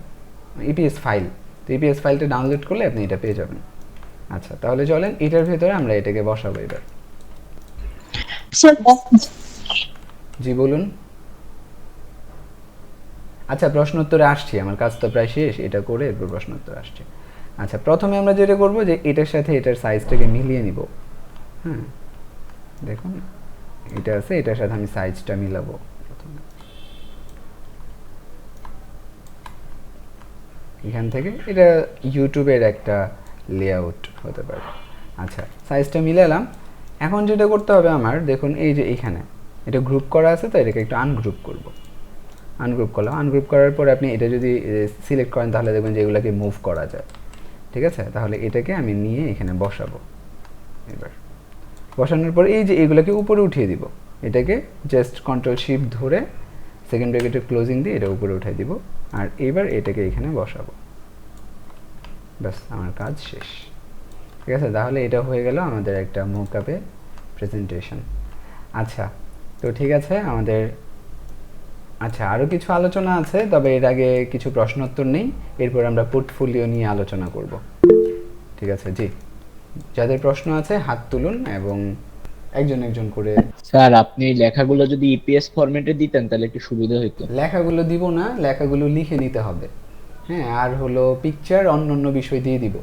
ইপিএস ফাইল। তো ইপিএস ফাইলটা ডাউনলোড করলে আপনি এটা পেয়ে যাবেন। আচ্ছা, তাহলে চলেন এটার ভেতরে আমরা এটাকে বসাবো এবার। জি বলুন। আচ্ছা, প্রশ্ন উত্তরে আসছি, আমার কাজ তো প্রায় শেষ, এটা করে এরপর প্রশ্ন উত্তর আসছে। আচ্ছা, প্রথমে আমরা যেটা করব যে এটার সাথে এটার সাইজটাকে মিলিয়ে নিব। হ্যাঁ, দেখুন এটা আছে, এটার সাথে আমি সাইজটা মিলাবো প্রথমে। এখান থেকে এটা ইউটিউবের একটা লেআউট হতে পারে। আচ্ছা, সাইজটা মিলালাম। এখন যেটা করতে হবে আমার, দেখুন এই যে এইখানে এটা গ্রুপ করা আছে, তো এটাকে একটু আনগ্রুপ করব। আনগ্রুপ করলাম, আনগ্রুপ করার পরে আপনি এটা যদি সিলেক্ট করেন তাহলে দেখবেন যে এগুলোকে মুভ করা যায়। ঠিক আছে, তাহলে এটাকে আমি নিয়ে এখানে বসাবো। এবার বসানোর পর এই যে এগুলোকে উপরে উঠিয়ে দিব, এটাকে জাস্ট কন্ট্রোল শিফট ধরে সেকেন্ড ব্র্যাকেটের ক্লোজিং দিয়ে এটা উপরে উঠিয়ে দিব। আর এবার এটাকে এখানে বসাবো, ব্যাস আমার কাজ শেষ। ঠিক আছে, তাহলে এটা হয়ে গেল আমাদের একটা মোকআপে প্রেজেন্টেশন। আচ্ছা, তো ঠিক আছে আমাদের, আচ্ছা আরও কিছু আলোচনা আছে, তবে এর আগে কিছু প্রশ্নোত্তর নেই, এরপর আমরা পোর্টফোলিও নিয়ে আলোচনা করব। ঠিক আছে, জি, যাদের প্রশ্ন আছে হাত তুলুন এবং একজন একজন করে। স্যার, আপনি লেখাগুলো যদি ইপিএস ফরম্যাটে দিতেন তাহলে একটু সুবিধা হতো। লেখাগুলো দিব না, লেখাগুলো লিখে নিতে হবে। হ্যাঁ, আর হলো পিকচার অন্য বিষয় দিয়ে দিব।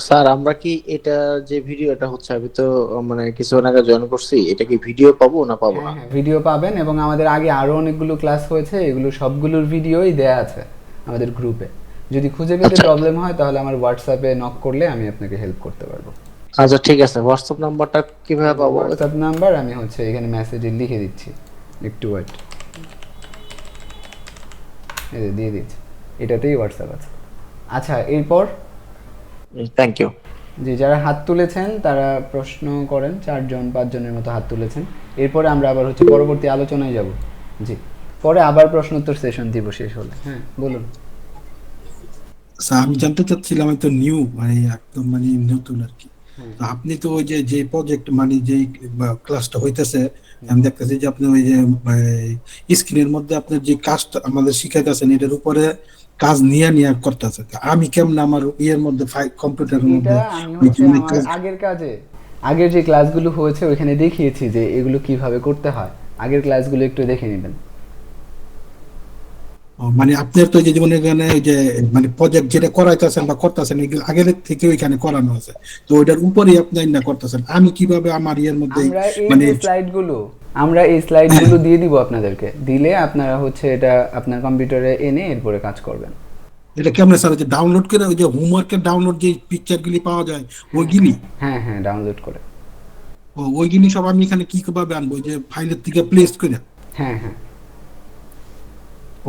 স্যার, আমরা কি এটা যে ভিডিওটা হচ্ছে, আমি তো মানে কিছুক্ষণ আগে জয়েন করছি, এটা কি ভিডিও পাবো না পাবো না? হ্যাঁ, ভিডিও পাবেন, এবং আমাদের আগে আরো অনেকগুলো ক্লাস হয়েছে, এগুলো সবগুলোর ভিডিওই দেয়া আছে আমাদের গ্রুপে। যদি খুঁজে পেতে আচ্ছা। প্রবলেম হয় তাহলে আমার হোয়াটসঅ্যাপে নক করলে আমি আপনাকে হেল্প করতে পারবো। আচ্ছা, ঠিক আছে। হোয়াটসঅ্যাপ নাম্বারটা কিভাবে পাবো? হোয়াটসঅ্যাপ নাম্বার আমি হচ্ছে এখানে মেসেজে লিখে দিচ্ছি, একটু ওয়েট, এই যে দিয়ে দিচ্ছি, এটাতেই হোয়াটসঅ্যাপ আছে। আচ্ছা, এরপর থ্যাংক ইউ। যে যারা হাত তুলেছেন তারা প্রশ্ন করেন, 4-5 জনের মতো হাত তুলেছেন। এরপরে আমরা আবার হচ্ছে পরবর্তী আলোচনায় যাব। জি, পরে আবার প্রশ্ন উত্তর সেশন দিব শেষ হলে। হ্যাঁ, বলুন। আচ্ছা, আমি জানতে চাচ্ছিলাম, আমি তো নিউ, মানে একদম মানে নতুন আর কি। তো আপনি তো ওই যে যে প্রজেক্ট মানে যে ক্লাসটা হইতেছে, আমি দেখতেছি যে আপনি ওই যে স্ক্রিনের মধ্যে আপনার যে কাজটা আমাদের শিখাইতেছেন এটার উপরে কাজ নিয়ে নিয়ে করতেছে। আমি কেমন আমার ইয়ের মধ্যে কম্পিউটারের এটা মধ্যে আমি ওই হচ্ছে যে আমার আগের কাজে আগের যে ক্লাসগুলো হয়েছে ওইখানে দেখিয়েছি যে এগুলো কিভাবে করতে হয়। আগের ক্লাসগুলো একটু দেখে নেবেন। মানে আপনার তো এই যে জীবনে এখানে ওই যে মানে প্রজেক্ট যেটা করাইতেছেন বা করতেছেন এগুলো আগের থেকে ওইখানে করানো আছে, তো ওইটার উপরেই আপনি না করতেছেন। আমি কিভাবে আমার ইয়ের মধ্যে আমরা এই মানে যে স্লাইডগুলো আমরা এই স্লাইডগুলো দিয়ে দিব আপনাদেরকে, দিলে আপনারা হচ্ছে এটা আপনার কম্পিউটারে এনে এরপরে কাজ করবেন। এটা কেমন স্যার, যে ডাউনলোড করে ওই যে হোমওয়ার্কের ডাউনলোড যে পিকচার গুলি পাওয়া যায় ওইগুলি? হ্যাঁ হ্যাঁ, ডাউনলোড করে। ওইগুলি সব আমি এখানে কি ভাবে আনবো, ওই যে ফাইলের থেকে প্লেস করে? হ্যাঁ হ্যাঁ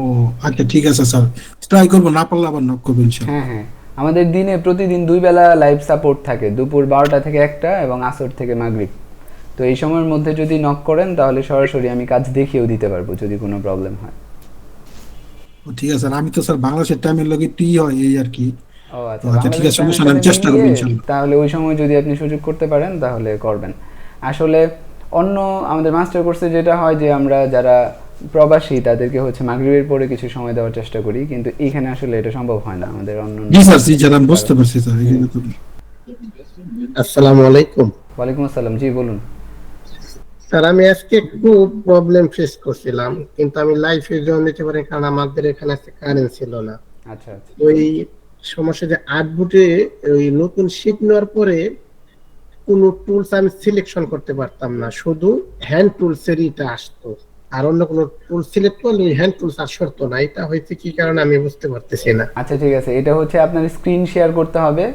ও আচ্ছা ঠিক আছে স্যার, ট্রাই করবো, না পারলে আবার নক করবো ইনশাআল্লাহ। হ্যাঁ হ্যাঁ, আমাদের দিনে প্রতিদিন 2 বেলা লাইভ সাপোর্ট থাকে, দুপুর 12টা থেকে 1টা এবং আসর থেকে মাগরিব। তো এই সময়ের মধ্যে যদি নক করেন তাহলে সরাসরি আমি কাজ দেখিয়েও দিতে পারবো যদি কোনো প্রবলেম হয়। ঠিক আছে স্যার, আমি তো স্যার বাংলাদেশের টাইমের লগে টি হয় এই আর কি। ও তো আচ্ছা, আচ্ছা ঠিক আছে, বাংলাদেশ সমস্যা নেই, আমি চেষ্টা করবো ইনশাআল্লাহ। তাহলে ওই সময় যদি আপনি সুযোগ করতে পারেন তাহলে করবেন। আসলে অন্য আমাদের মাস্টার কোর্সে যেটা হয় যে আমরা যারা প্রবাসী তাদেরকে হচ্ছে মাগরিবের পরে কিছু সময় দেওয়ার চেষ্টা করি, কিন্তু এখানে আসলে এটা সম্ভব হয় না আমাদের অন্য। জি স্যার, জি স্যার, আমি বুঝতে পারছি স্যার। এখানে তো আসসালামু আলাইকুম ওয়ালাইকুম আসসালাম, জি বলুন। স্যার, আমি আজকে একটু প্রবলেম ফেস করছিলাম, কিন্তু আমি লাইভে জয়েন দিতে পারি কারণ আমাদের এখানে আজকে কারেন্ট ছিল না। আচ্ছা আচ্ছা ওই সমস্যা যে আটবুটে ওই নতুন শিপ নেওয়ার পরে কোনো টুলস আমি সিলেকশন করতে পারতাম না, শুধু হ্যান্ড টুলস এরইটা আসতো, আর অন্য কোনো টুল সিলেক্ট করলে ওই হ্যান্ড টুলস আসতো না। এটা হয়েছে কি কারণে আমি বুঝতে পারতেছি না। আচ্ছা ঠিক আছে, এটা হচ্ছে আপনার স্ক্রিন শেয়ার করতে হবে।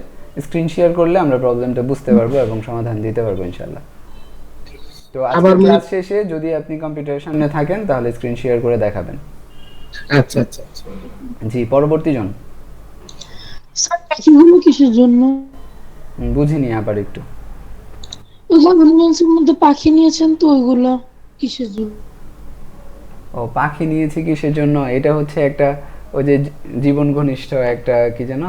স্ক্রিন শেয়ার করলে আমরা প্রবলেমটা বুঝতে পারবো এবং সমাধান দিতে পারবো ইনশাআল্লাহ। তো আজকে আবার ক্লাস শেষে যদি আপনি কম্পিউটারের সামনে থাকেন তাহলে স্ক্রিন শেয়ার করে দেখাবেন। আচ্ছা আচ্ছা আচ্ছা। জি, পরবর্তী জন। স্যার পাখিগুলো কিসের জন্য? বুঝিনি আবার একটু। ওই গার্মেন্টসের মধ্যে পাখি নিয়েছেন তো, ওইগুলো কিসের জন্য? ও পাখি নিয়েছি কিসের জন্য, এটা হচ্ছে একটা ওই যে জীবন ঘনিষ্ঠ একটা কি যেন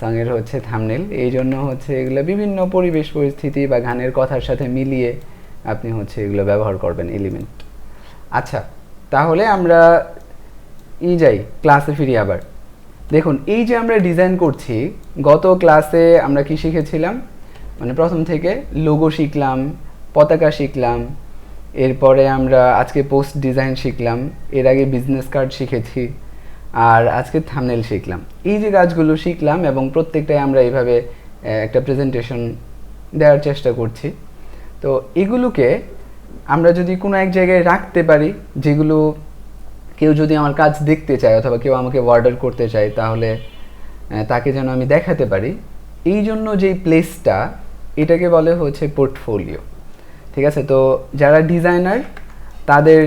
সঙের হচ্ছে থাম্বনেল। এই জন্য হচ্ছে এগুলো বিভিন্ন পরিবেশ পরিস্থিতি বা গানের কথার সাথে মিলিয়ে আপনি হচ্ছে এগুলো ব্যবহার করবেন এলিমেন্ট। আচ্ছা, তাহলে আমরা যাই ক্লাসে ফিরি আবার। দেখুন, এই যে আমরা ডিজাইন করছি, গত ক্লাসে আমরা কি শিখেছিলাম, মানে প্রথম থেকে লোগো শিখলাম, পতাকা শিখলাম, এরপরে আমরা আজকে পোস্ট ডিজাইন শিখলাম, এর আগে বিজনেস কার্ড শিখেছি, আর আজকে থাম্বনেল শিখলাম। এই যে কাজগুলো শিখলাম এবং প্রত্যেকটাই আমরা এইভাবে একটা প্রেজেন্টেশন দেওয়ার চেষ্টা করছি। তো এগুলোকে আমরা যদি কোনো এক জায়গায় রাখতে পারি, যেগুলো কেউ যদি আমার কাজ দেখতে চায় অথবা কেউ আমাকে অর্ডার করতে চায় তাহলে তাকে যেন আমি দেখাতে পারি, এই জন্য যেই প্লেসটা এটাকে বলে হচ্ছে পোর্টফোলিও। ঠিক আছে, তো যারা ডিজাইনার তাদের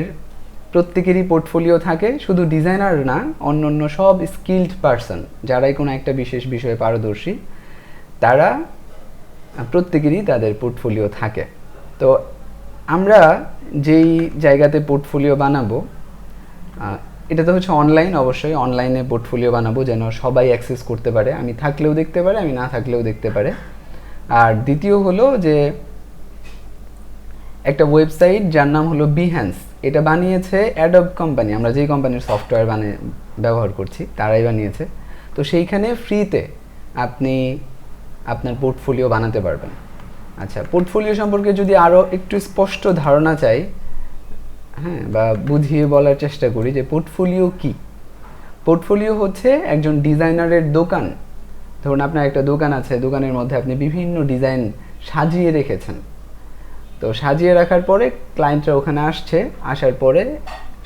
প্রত্যেকেরই পোর্টফোলিও থাকে, শুধু ডিজাইনার না, অন্য অন্য সব স্কিলড পারসন যারাই কোনো একটা বিশেষ বিষয়ে পারদর্শী তারা প্রত্যেকেরই তাদের পোর্টফোলিও থাকে। তো আমরা যেই জায়গাতে পোর্টফোলিও বানাবো, এটা তো হচ্ছে অনলাইন, অবশ্যই অনলাইনে পোর্টফোলিও বানাবো যেন সবাই অ্যাক্সেস করতে পারে, আমি থাকলেও দেখতে পারে, আমি না থাকলেও দেখতে পারে। আর দ্বিতীয় হলো যে একটা ওয়েবসাইট যার নাম হলো বিহ্যান্স, এটা বানিয়েছে অ্যাডোব কোম্পানি, আমরা যেই কোম্পানির সফটওয়্যার ব্যবহার করছি তারাই বানিয়েছে। তো সেইখানে ফ্রিতে আপনি আপনার পোর্টফোলিও বানাতে পারবেন। আচ্ছা, পোর্টফোলিও সম্পর্কে যদি আরও একটু স্পষ্ট ধারণা চাই, হ্যাঁ, বা বুঝিয়ে বলার চেষ্টা করি যে পোর্টফোলিও কি। পোর্টফোলিও হচ্ছে একজন ডিজাইনারের দোকান। ধরুন আপনার একটা দোকান আছে, দোকানের মধ্যে আপনি বিভিন্ন ডিজাইন সাজিয়ে রেখেছেন। তো সাজিয়ে রাখার পরে ক্লায়েন্টরা ওখানে আসছে, আসার পরে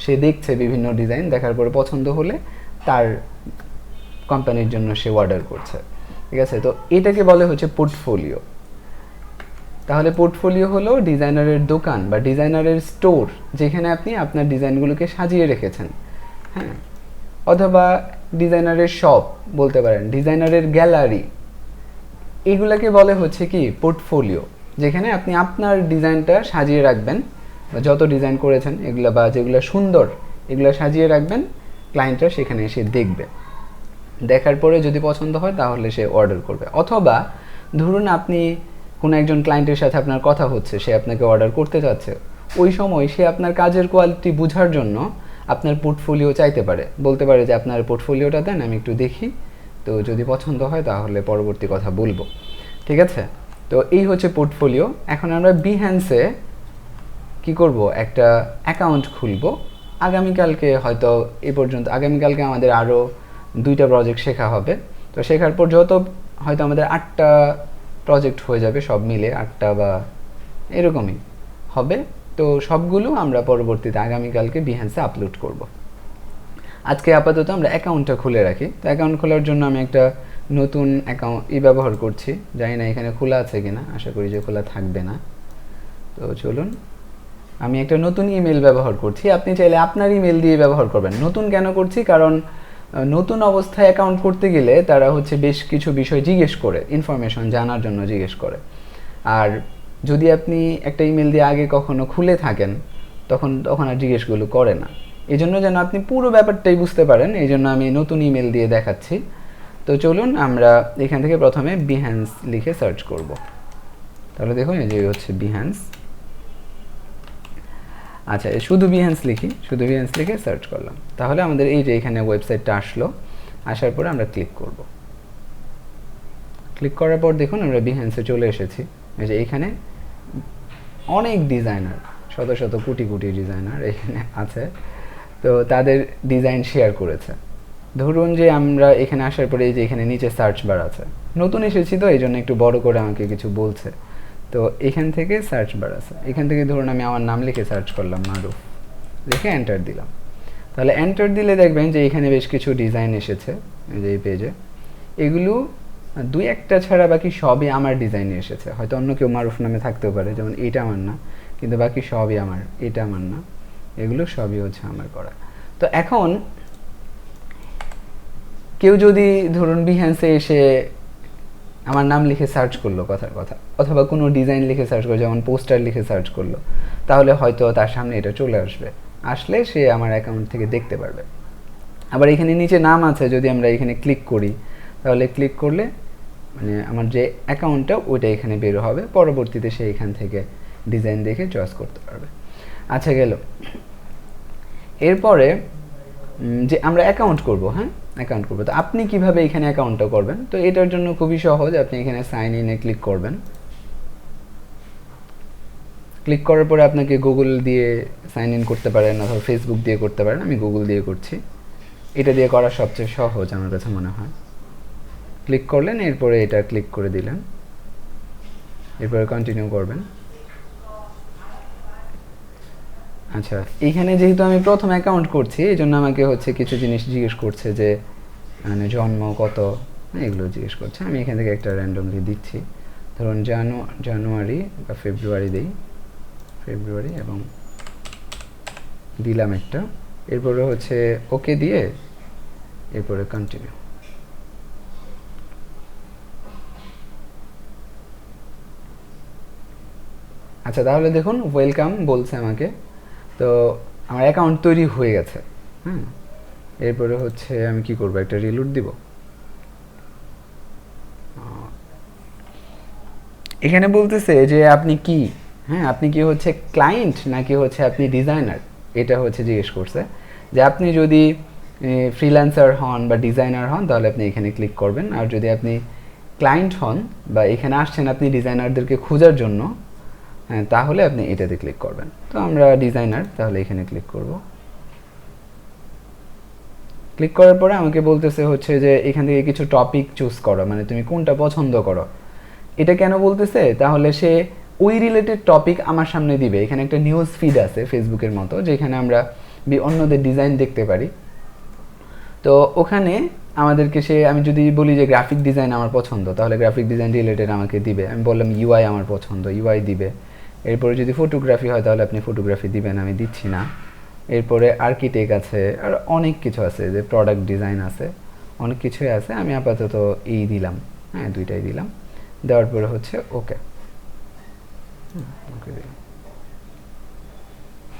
সে দেখছে বিভিন্ন ডিজাইন, দেখার পরে পছন্দ হলে তার কোম্পানির জন্য সে অর্ডার করছে। ঠিক আছে, তো এটাকে বলে হচ্ছে পোর্টফোলিও। তাহলে পোর্টফোলিও হলো ডিজাইনারের দোকান বা ডিজাইনারের স্টোর, যেখানে আপনি আপনার ডিজাইনগুলোকে সাজিয়ে রেখেছেন, হ্যাঁ, অথবা ডিজাইনারের শপ বলতে পারেন, ডিজাইনারের গ্যালারি, এগুলাকে বলে হচ্ছে কি পোর্টফোলিও, যেখানে আপনি আপনার ডিজাইনটা সাজিয়ে রাখবেন, বা যত ডিজাইন করেছেন এগুলো বা যেগুলো সুন্দর এগুলো সাজিয়ে রাখবেন, ক্লায়েন্টরা সেখানে এসে দেখবে, দেখার পরে যদি পছন্দ হয় তাহলে সে অর্ডার করবে। অথবা ধরুন আপনি কোনো একজন ক্লায়েন্টের সাথে আপনার কথা হচ্ছে, সে আপনাকে অর্ডার করতে চাচ্ছে, ওই সময় সে আপনার কাজের কোয়ালিটি বোঝার জন্য আপনার পোর্টফোলিও চাইতে পারে, বলতে পারে যে আপনার পোর্টফোলিওটা দেন, আমি একটু দেখি, তো যদি পছন্দ হয় তাহলে পরবর্তী কথা বলবো। ঠিক আছে, তো এই হচ্ছে পোর্টফোলিও। এখন আমরা বিহ্যান্সে কি করব, একটা অ্যাকাউন্ট খুলব। আগামীকালকে হয়তো এ পর্যন্ত, আগামীকালকে আমাদের আরও 2টা প্রজেক্ট শেখা হবে। তো শেখার পর যত হয়তো আমাদের 8টা প্রজেক্ট হয়ে যাবে, সব মিলে 8টা বা এরকমই হবে। তো সবগুলো আমরা পরবর্তীতে আগামীকালকে বিহ্যান্সে আপলোড করব। আজকে আপাতত আমরা অ্যাকাউন্টটা খুলে রাখি। তো অ্যাকাউন্ট খোলার জন্য আমি একটা নতুন অ্যাকাউন্ট ব্যবহার করছি, জানি না এখানে খোলা আছে কিনা, আশা করি যে খোলা থাকবে না। তো চলুন, আমি একটা নতুন ইমেল ব্যবহার করছি, আপনি চাইলে আপনার ইমেল দিয়ে ব্যবহার করবেন। নতুন কেন করছি, কারণ নতুন অবস্থায় অ্যাকাউন্ট করতে গেলে তারা হচ্ছে বেশ কিছু বিষয় জিজ্ঞেস করে, ইনফরমেশন জানার জন্য জিজ্ঞেস করে। আর যদি আপনি একটা ইমেল দিয়ে আগে কখনো খুলে থাকেন, তখন আর জিজ্ঞেসগুলো করে না। এই জন্য যেন আপনি পুরো ব্যাপারটাই বুঝতে পারেন, এই জন্য আমি নতুন ইমেল দিয়ে দেখাচ্ছি। তো চলুন আমরা এখান থেকে প্রথমে বিহ্যান্স লিখে সার্চ করব। তাহলে দেখুন এই যে হচ্ছে বিহ্যান্স। আচ্ছা, শুধু বিহ্যান্স লিখি, শুধু বিহ্যান্স লিখে সার্চ করলাম, তাহলে আমাদের এই যে এখানে ওয়েবসাইটটা আসলো। আসার পরে আমরা ক্লিক করব। ক্লিক করার পর দেখুন আমরা বিহ্যান্সে চলে এসেছি। এই যে এখানে অনেক ডিজাইনার, শত শত কোটি কোটি ডিজাইনার এখানে আছে, তো তাদের ডিজাইন শেয়ার করেছে। ধরুন যে আমরা এখানে আসার পরে এই যে এখানে নিচে সার্চ বার আছে, নতুন এসেছি তো এই জন্য একটু বড় করে আমাকে কিছু বলছে। তো এখান থেকে সার্চ বার আছে, এখান থেকে ধরুন আমি আমার নাম লিখে সার্চ করলাম, মারুফ লিখে এন্টার দিলাম। তাহলে এন্টার দিলে দেখবেন যে এখানে বেশ কিছু ডিজাইন এসেছে এই যে এই পেজে। এগুলো 2-1টা ছাড়া বাকি সবই আমার ডিজাইনে এসেছে। হয়তো অন্য কেউ মারুফ নামে থাকতেও পারে, যেমন এটা আমার না, কিন্তু বাকি সবই আমার। এটা আমার না, এগুলো সবই হচ্ছে আমার করা। তো এখন কেউ যদি ধরুন বিহ্যান্সে এসে আমার নাম লিখে সার্চ করলো, কথার কথা, অথবা কোনো ডিজাইন লিখে সার্চ করলো, যেমন পোস্টার লিখে সার্চ করলো, তাহলে হয়তো তার সামনে এটা চলে আসবে। আসলে সে আমার অ্যাকাউন্ট থেকে দেখতে পারবে। আবার এখানে নিচে নাম আছে, যদি আমরা এখানে ক্লিক করি, তাহলে ক্লিক করলে মানে আমার যে অ্যাকাউন্টটা ওইটা এখানে বের হবে। পরবর্তীতে সে এখান থেকে ডিজাইন দেখে চয়েস করতে পারবে। আচ্ছা, গেল। এরপরে যে আমরা অ্যাকাউন্ট করব, হ্যাঁ অ্যাকাউন্ট করব। তো আপনি কিভাবে এখানে অ্যাকাউন্টটা করবেন? তো এটার জন্য খুবই সহজ, আপনি এখানে সাইন ইনে ক্লিক করবেন। ক্লিক করার পরে আপনাকে গুগল দিয়ে সাইন ইন করতে পারেন, অথবা ফেসবুক দিয়ে করতে পারেন। আমি গুগল দিয়ে করছি, এটা দিয়ে করা সবচেয়ে সহজ আমার কাছে মনে হয়। ক্লিক করলেন, এরপরে এটা ক্লিক করে দিলেন, এরপরে কন্টিনিউ করবেন। আচ্ছা, এইখানে যেহেতু আমি প্রথম অ্যাকাউন্ট করছি, এই জন্য আমাকে হচ্ছে কিছু জিনিস জিজ্ঞেস করছে, যে মানে জন্ম কত, এগুলো জিজ্ঞেস করছে। আমি এখান থেকে একটা র্যান্ডমলি দিচ্ছি, ধরুন জানুয়ারি বা ফেব্রুয়ারি দিই, ফেব্রুয়ারি, এবং দিলাম একটা। এরপরে হচ্ছে ওকে দিয়ে এরপরে কন্টিনিউ। আচ্ছা, তাহলে দেখুন ওয়েলকাম বলছে আমাকে। তো আমার অ্যাকাউন্ট তৈরি হয়ে গেছে। হ্যাঁ, এরপরে হচ্ছে আমি কি করব, একটা রিলোড দিব। এখানে বলতেছে যে আপনি কি, হ্যাঁ আপনি কি হচ্ছে ক্লায়েন্ট নাকি হচ্ছে আপনি ডিজাইনার, এটা হচ্ছে জিজ্ঞেস করছে। যে আপনি যদি ফ্রিল্যান্সার হন বা ডিজাইনার হন, তাহলে আপনি এখানে ক্লিক করবেন। আর যদি আপনি ক্লায়েন্ট হন বা এখানে আসছেন আপনি ডিজাইনারদেরকে খোঁজার জন্য, হ্যাঁ তাহলে আপনি এটাতে ক্লিক করবেন। তো আমরা ডিজাইনার, তাহলে এখানে ক্লিক করব। ক্লিক করার পরে আমাকে বলতেছে হচ্ছে যে এখান থেকে কিছু টপিক চুজ করো, মানে তুমি কোনটা পছন্দ করো। এটা কেন বলতেছে, তাহলে সে ওই রিলেটেড টপিক আমার সামনে দিবে। এখানে একটা নিউজ ফিড আছে ফেসবুকের মতো, যেখানে আমরা অন্যদের ডিজাইন দেখতে পারি। তো ওখানে আমাদেরকে আমি যদি বলি যে গ্রাফিক ডিজাইন আমার পছন্দ, তাহলে গ্রাফিক ডিজাইন রিলেটেড আমাকে দিবে। আমি বললাম ইউআই আমার পছন্দ, ইউআই দিবে। এরপরে যদি ফটোগ্রাফি হয় তাহলে আপনি ফটোগ্রাফি দিবেন, আমি দিচ্ছি না। এরপরে আর্কিটেক্ট আছে, আর অনেক কিছু আছে, যে প্রোডাক্ট ডিজাইন আছে, অনেক কিছুই আছে। আমি আপাতত এই দিলাম, হ্যাঁ দুইটাই দিলাম। দেওয়ার পরে হচ্ছে ওকে, ওকে দিলাম।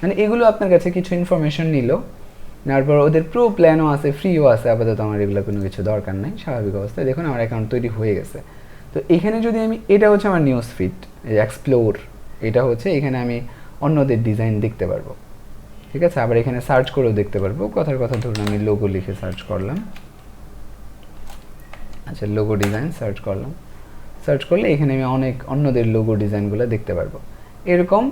মানে এগুলো আপনার কাছে কিছু ইনফরমেশন নিল। তারপর ওদের প্রো প্ল্যানও আছে, ফ্রিও আছে। আপাতত আমার এগুলো কোনো কিছু দরকার নেই। স্বাভাবিক অবস্থায় দেখুন আমার অ্যাকাউন্ট তৈরি হয়ে গেছে। তো এখানে যদি আমি, এটা হচ্ছে আমার নিউজ ফিড, এই এক্সপ্লোর, এটা হচ্ছে এখানে আমি অন্যদের ডিজাইন দেখতে পারবো। ঠিক আছে, আবার এখানে সার্চ করেও দেখতে পারবো। কথার কথা ধরুন আমি লোগো লিখে সার্চ করলাম, আচ্ছা লোগো ডিজাইন সার্চ করলাম, সার্চ করলে এখানে আমি অনেক অন্যদের লোগো ডিজাইনগুলো দেখতে পারবো। এরকম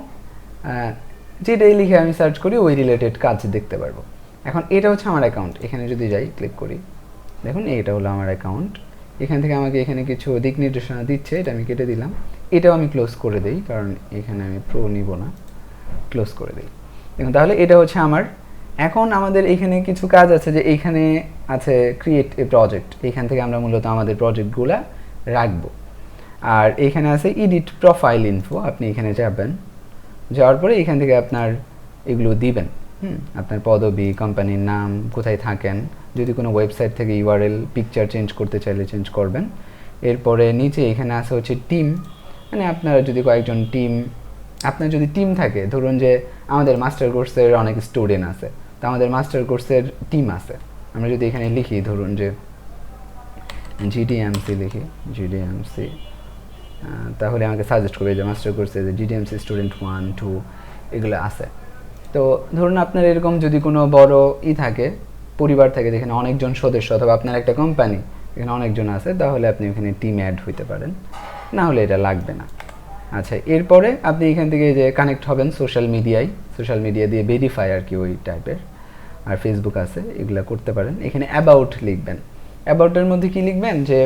যেটাই লিখে আমি সার্চ করি ওই রিলেটেড কাজ দেখতে পারবো। এখন এটা হচ্ছে আমার অ্যাকাউন্ট, এখানে যদি যাই ক্লিক করি, দেখুন এইটা হলো আমার অ্যাকাউন্ট। এখান থেকে আমাকে এখানে কিছু দিক নির্দেশনা দিচ্ছে, এটা আমি কেটে দিলাম। এটাও আমি ক্লোজ করে দিই, কারণ এখানে আমি প্রো নিব না, ক্লোজ করে দিই। দেখুন তাহলে এটা হচ্ছে আমার। এখন আমাদের এখানে কিছু কাজ আছে, যে এইখানে আছে ক্রিয়েট এ প্রজেক্ট, এইখান থেকে আমরা মূলত আমাদের প্রজেক্টগুলো রাখবো। আর এখানে আছে এডিট প্রোফাইল ইনফো, আপনি এখানে যাবেন, যাওয়ার পরে এখান থেকে আপনার এগুলো দিবেন, আপনার পদবি, কোম্পানির নাম, কোথায় থাকেন, যদি কোনো ওয়েবসাইট থেকে ইউআরএল, পিকচার চেঞ্জ করতে চাইলে চেঞ্জ করবেন। এরপরে নিচে এখানে আছে হচ্ছে টিম, মানে আপনারা যদি কয়েকজন টিম, আপনার যদি টিম থাকে, ধরুন যে আমাদের মাস্টার কোর্সের অনেক স্টুডেন্ট আছে, তো আমাদের মাস্টার কোর্সের টিম আছে, আমরা যদি এখানে লিখি ধরুন যে জিডিএমসি লিখি, জিডিএমসি, তাহলে আমাকে সাজেস্ট করবে যে মাস্টার কোর্সে যে জিডিএমসি স্টুডেন্ট 1, 2 এগুলো আছে। তো ধরুন আপনার এরকম যদি কোনো বড় থাকে, পরিবার থাকে যেখানে অনেকজন সদস্য, অথবা আপনার একটা কোম্পানি এখানে অনেকজন আছে, তাহলে আপনি ওখানে টিম অ্যাড হইতে পারেন, না হলে এটা লাগবে না। আচ্ছা, এরপরে আপনি এখান থেকে যে কানেক্ট হবেন সোশ্যাল মিডিয়ায়, সোশ্যাল মিডিয়া দিয়ে ভেরিফাই আর কি ওই টাইপের, আর ফেসবুক আছে, এগুলো করতে পারেন। এখানে অ্যাবাউট লিখবেন, অ্যাবাউটের মধ্যে কি লিখবেন, যে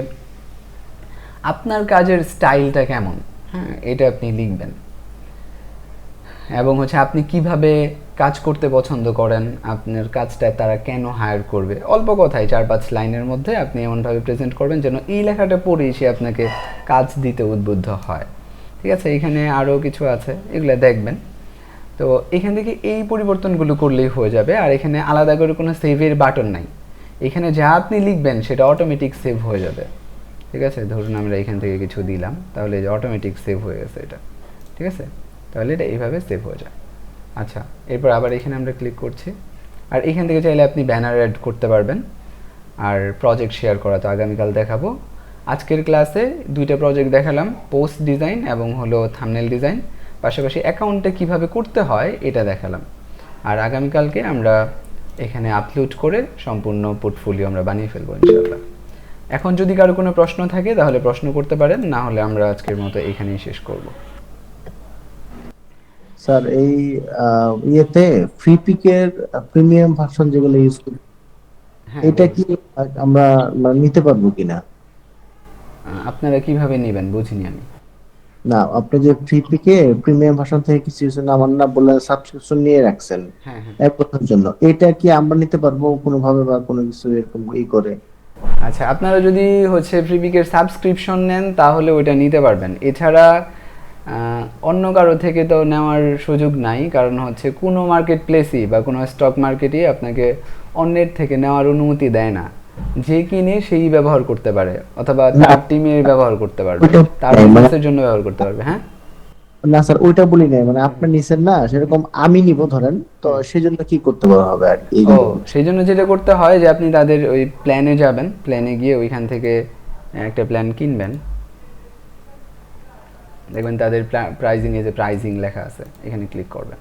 আপনার কাজের স্টাইলটা কেমন, হ্যাঁ এটা আপনি লিখবেন, এবং হচ্ছে আপনি কিভাবে কাজ করতে পছন্দ করেন, আপনার কাজটা তারা কেন হায়ার করবে, অল্প কথায় 4-5 লাইনের মধ্যে আপনি এমনভাবে প্রেজেন্ট করবেন যেন এই লেখাটা পড়েই সে আপনাকে কাজ দিতে উদ্বুদ্ধ হয়। ঠিক আছে, এখানে আরও কিছু আছে, এগুলো দেখবেন। তো এখান থেকে এই পরিবর্তনগুলো করলেই হয়ে যাবে। আর এখানে আলাদা করে কোনো সেভের বাটন নাই, এখানে যা আপনি লিখবেন সেটা অটোমেটিক সেভ হয়ে যাবে। ঠিক আছে, ধরুন আমরা এখান থেকে কিছু দিলাম, তাহলে যে অটোমেটিক সেভ হয়ে গেছে এটা। ঠিক আছে, তাহলে এটা এইভাবে সেভ হয়ে যায়। আচ্ছা, এরপর আবার এখানে আমরা ক্লিক করছি, আর এখান থেকে চাইলে আপনি ব্যানার অ্যাড করতে পারবেন। আর প্রজেক্ট শেয়ার করা তো আগামীকাল দেখাবো। আজকের ক্লাসে 2টা প্রজেক্ট দেখালাম, পোস্ট ডিজাইন এবং হলো থাম্বনেল ডিজাইন, পাশাপাশি অ্যাকাউন্টে কিভাবে করতে হয় এটা দেখালাম। আর আগামীকালকে আমরা এখানে আপলোড করে সম্পূর্ণ পোর্টফোলিও আমরা বানিয়ে ফেলবো ইনশাআল্লাহ। এখন যদি কারো কোনো প্রশ্ন থাকে তাহলে প্রশ্ন করতে পারেন, না হলে আমরা আজকের মতো এখানেই শেষ করব। স্যার এই ইয়েতে ফ্রি পিকের প্রিমিয়াম ভার্সন যেগুলো ইউজ করি, হ্যাঁ, এটা কি আমরা নিতে পারবো কিনা? আপনারা কিভাবে নেবেন বুঝিনি আমি। না, আপনি যে ফ্রি পিকে প্রিমিয়াম ভার্সন থেকে কিছু আমার না বললেন সাবস্ক্রিপশন নিয়ে রাখছেন হ্যাঁ হ্যাঁ, এক বছরের জন্য, এটা কি আমরা নিতে পারবো কোনো ভাবে বা কোনো কিছু এরকম করে? আচ্ছা, আপনারা যদি হচ্ছে ফ্রিপিকের সাবস্ক্রিপশন নেন তাহলে ওইটা নিতে পারবেন, এছাড়া অন্য কারো থেকে তো নেওয়ার সুযোগ নাই, কারণ হচ্ছে কোনো মার্কেট প্লেসই বা কোনো স্টক মার্কেটই আপনাকে অন্যের থেকে নেওয়ার অনুমতি দেয় না। যে কিনে সেই ব্যবহার করতে পারে, অথবা তার টিমের ব্যবহার করতে পারবে, তার বিজনেসের জন্য ব্যবহার করতে পারবে। হ্যাঁ না স্যার, ওইটা বলি নাই, আপনি নিছেন না, সেরকম আমি নিব ধরেন, তো সেজন্য কি করতে হবে আর কি? ও, সেই জন্য যেটা করতে হয় যে আপনি তাদের ওই প্ল্যানে যাবেন, প্ল্যানে গিয়ে ওইখান থেকে একটা প্ল্যান কিনবেন, দেখবেন তাদের প্রাইজিংয়ে যে প্রাইজিং লেখা আছে এখানে ক্লিক করবেন।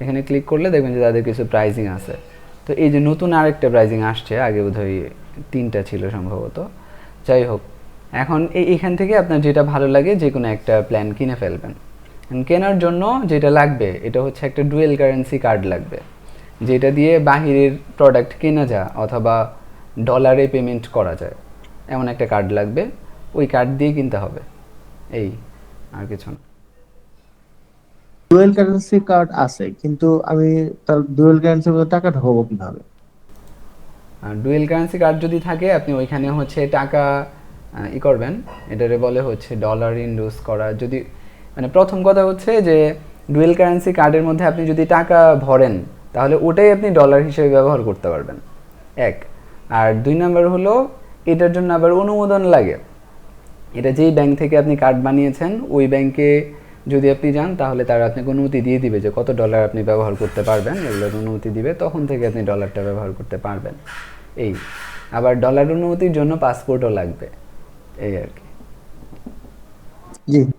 এখানে ক্লিক করলে দেখবেন যে তাদের কিছু প্রাইজিং আছে। তো এই যে নতুন আরেকটা প্রাইজিং আসছে, আগে বোধহয় 3টা ছিল সম্ভবত, যাই হোক, এখন এইখান থেকে আপনার যেটা ভালো লাগে যে কোনো একটা প্ল্যান কিনে ফেলবেন। কেনার জন্য যেটা লাগবে এটা হচ্ছে একটা ডুয়েল কারেন্সি কার্ড লাগবে, যেটা দিয়ে বাহিরের প্রোডাক্ট কেনা যায় অথবা ডলারে পেমেন্ট করা যায়, এমন একটা কার্ড লাগবে, ওই কার্ড দিয়ে কিনতে হবে, এই আর কিছু না। ডুয়েল কারেন্সি কার্ড আছে, কিন্তু আমি তার ডুয়েল কারেন্সির মধ্যে টাকা ঢোকাবো কিভাবে? আর ডুয়েল কারেন্সি কার্ড যদি থাকে আপনি ওইখানে হচ্ছে টাকা করবেন, এটারে বলে হচ্ছে ডলার ইনডোজ করা। যদি মানে প্রথম কথা হচ্ছে যে ডুয়েল কারেন্সি কার্ডের মধ্যে আপনি যদি টাকা ভরেন তাহলে ওটাই আপনি ডলার হিসেবে ব্যবহার করতে পারবেন, এক। আর 2 নাম্বার হলো এটার জন্য আবার অনুমোদন লাগে, এটা যেই ব্যাংক থেকে আপনি কার্ড বানিয়েছেন ওই ব্যাংকে যদি আপনি যান তাহলে তারা আপনাকে অনুমতি দিয়ে দিবে যে কত ডলার আপনি ব্যবহার করতে পারবেন, এগুলোর অনুমতি দিবে, তখন থেকে আপনি ডলারটা ব্যবহার করতে পারবেন। এই আবার ডলার অনুমতির জন্য পাসপোর্টও লাগবে, এই আর কি।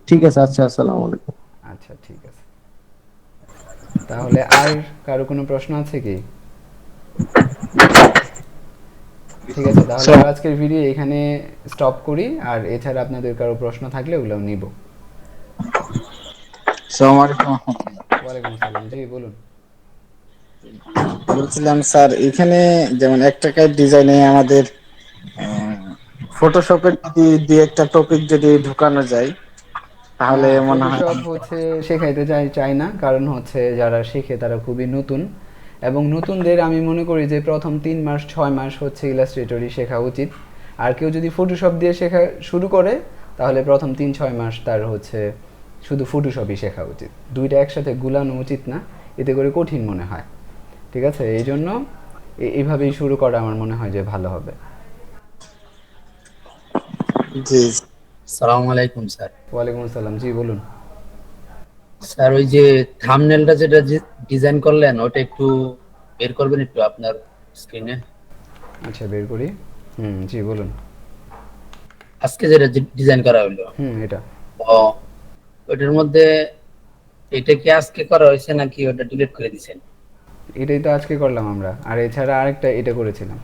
ঠিক আছে, আচ্ছা, আসসালামু আলাইকুম। আচ্ছা ঠিক আছে। তাহলে আর কারো কোনো প্রশ্ন আছে কি? ঠিক আছে, তাহলে স্যার, আজকের ভিডিও এখানে স্টপ করি, আর এছাড়া আপনাদের কারো প্রশ্ন থাকলে ওগুলো নিব। আসসালামু আলাইকুম। ওয়ালাইকুম আসসালাম, জি বলুন। বলছিলাম স্যার, এখানে যেমন 1 টাকার ডিজাইনে আমাদের ফটোশপের যদি দুই একটা টপিক যদি ঢুকানো যায় তাহলে না, মনে হয় ফটোশপ হচ্ছে শেখাইতে চাই না, কারণ হচ্ছে যারা শেখে তারা খুবই নতুন, এবং নতুনদের আমি মনে করি যে প্রথম 3 মাস 6 মাস হচ্ছে ইলাস্ট্রেটরই শেখা উচিত। আর কেউ যদি ফটোশপ দিয়ে শেখা শুরু করে তাহলে প্রথম 3-6 মাস তার হচ্ছে শুধু ফটোশপই শেখা উচিত, দুইটা একসাথে গুলানো উচিত না, এতে করে কঠিন মনে হয়। ঠিক আছে, এই জন্য এইভাবেই শুরু করা আমার মনে হয় যে ভালো হবে। জি। সালাম আলাইকুম স্যার। ওয়ালাইকুম আসসালাম, জি বলুন। স্যার ওই যে থাম্বনেলটা যেটা ডিজাইন করলেন ওটা একটু বের করবেন একটু আপনার স্ক্রিনে। আচ্ছা বের করি। জি বলুন। আজকে যেটা ডিজাইন করা হলো, এটা ও ওটার মধ্যে এটা কি আজকে করা হয়েছে নাকি ওটা ডিলিট করে দিয়েছেন? এটাই তো আজকে করলাম আমরা, আর এছাড়া আরেকটা এটা করেছিলাম।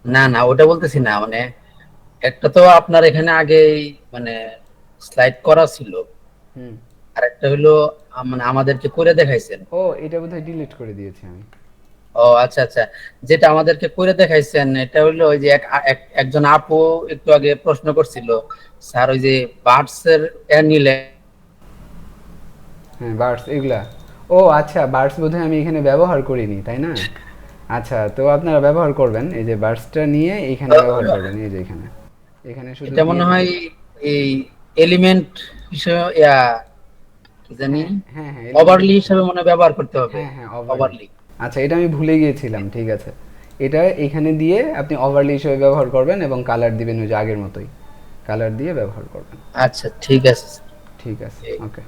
না না, ওটা বলতেছি না, মানে একটা তো আপনার এখানে আগে মানে স্লাইড করা ছিল, হুম আর একটা হলো মানে আমাদেরকে করে দেখাইছেন। ও, এটা বোধহয় ডিলিট করে দিয়েছি আমি। ও আচ্ছা আচ্ছা, যেটা আমাদেরকে করে দেখাইছেন এটা হলো ওই যে একজন আপু একটু আগে প্রশ্ন করছিল, স্যার ওই যে বার্ডস এর নিলে। হ্যাঁ বার্ডস এগুলা, ও আচ্ছা বার্ডস বোধহয় আমি এখানে ব্যবহার করিনি, তাই না? আচ্ছা, তো আপনারা ব্যবহার করবেন, এই যে বার্ডসটা নিয়ে এখানে ব্যবহার করবেন, এই যে এখানে এখানে শুধু এটা মনে দিয়ে হয় দিবেন। এই এলিমেন্ট হিসেবে ইয়া কি জানি হ্যাঁ হ্যাঁ ওভারলি হিসেবে মনে হয় ব্যবহার করতে হবে। হ্যাঁ হ্যাঁ ওভারলি। আচ্ছা, এটা আমি ভুলে গিয়েছিলাম, ঠিক আছে। এটা এখানে দিয়ে আপনি ওভারলি হিসেবে ব্যবহার করবেন এবং কালার দিবেন ওই যে আগের মতোই, কালার দিয়ে ব্যবহার করবেন। আচ্ছা ঠিক আছে। ঠিক আছে, ওকে।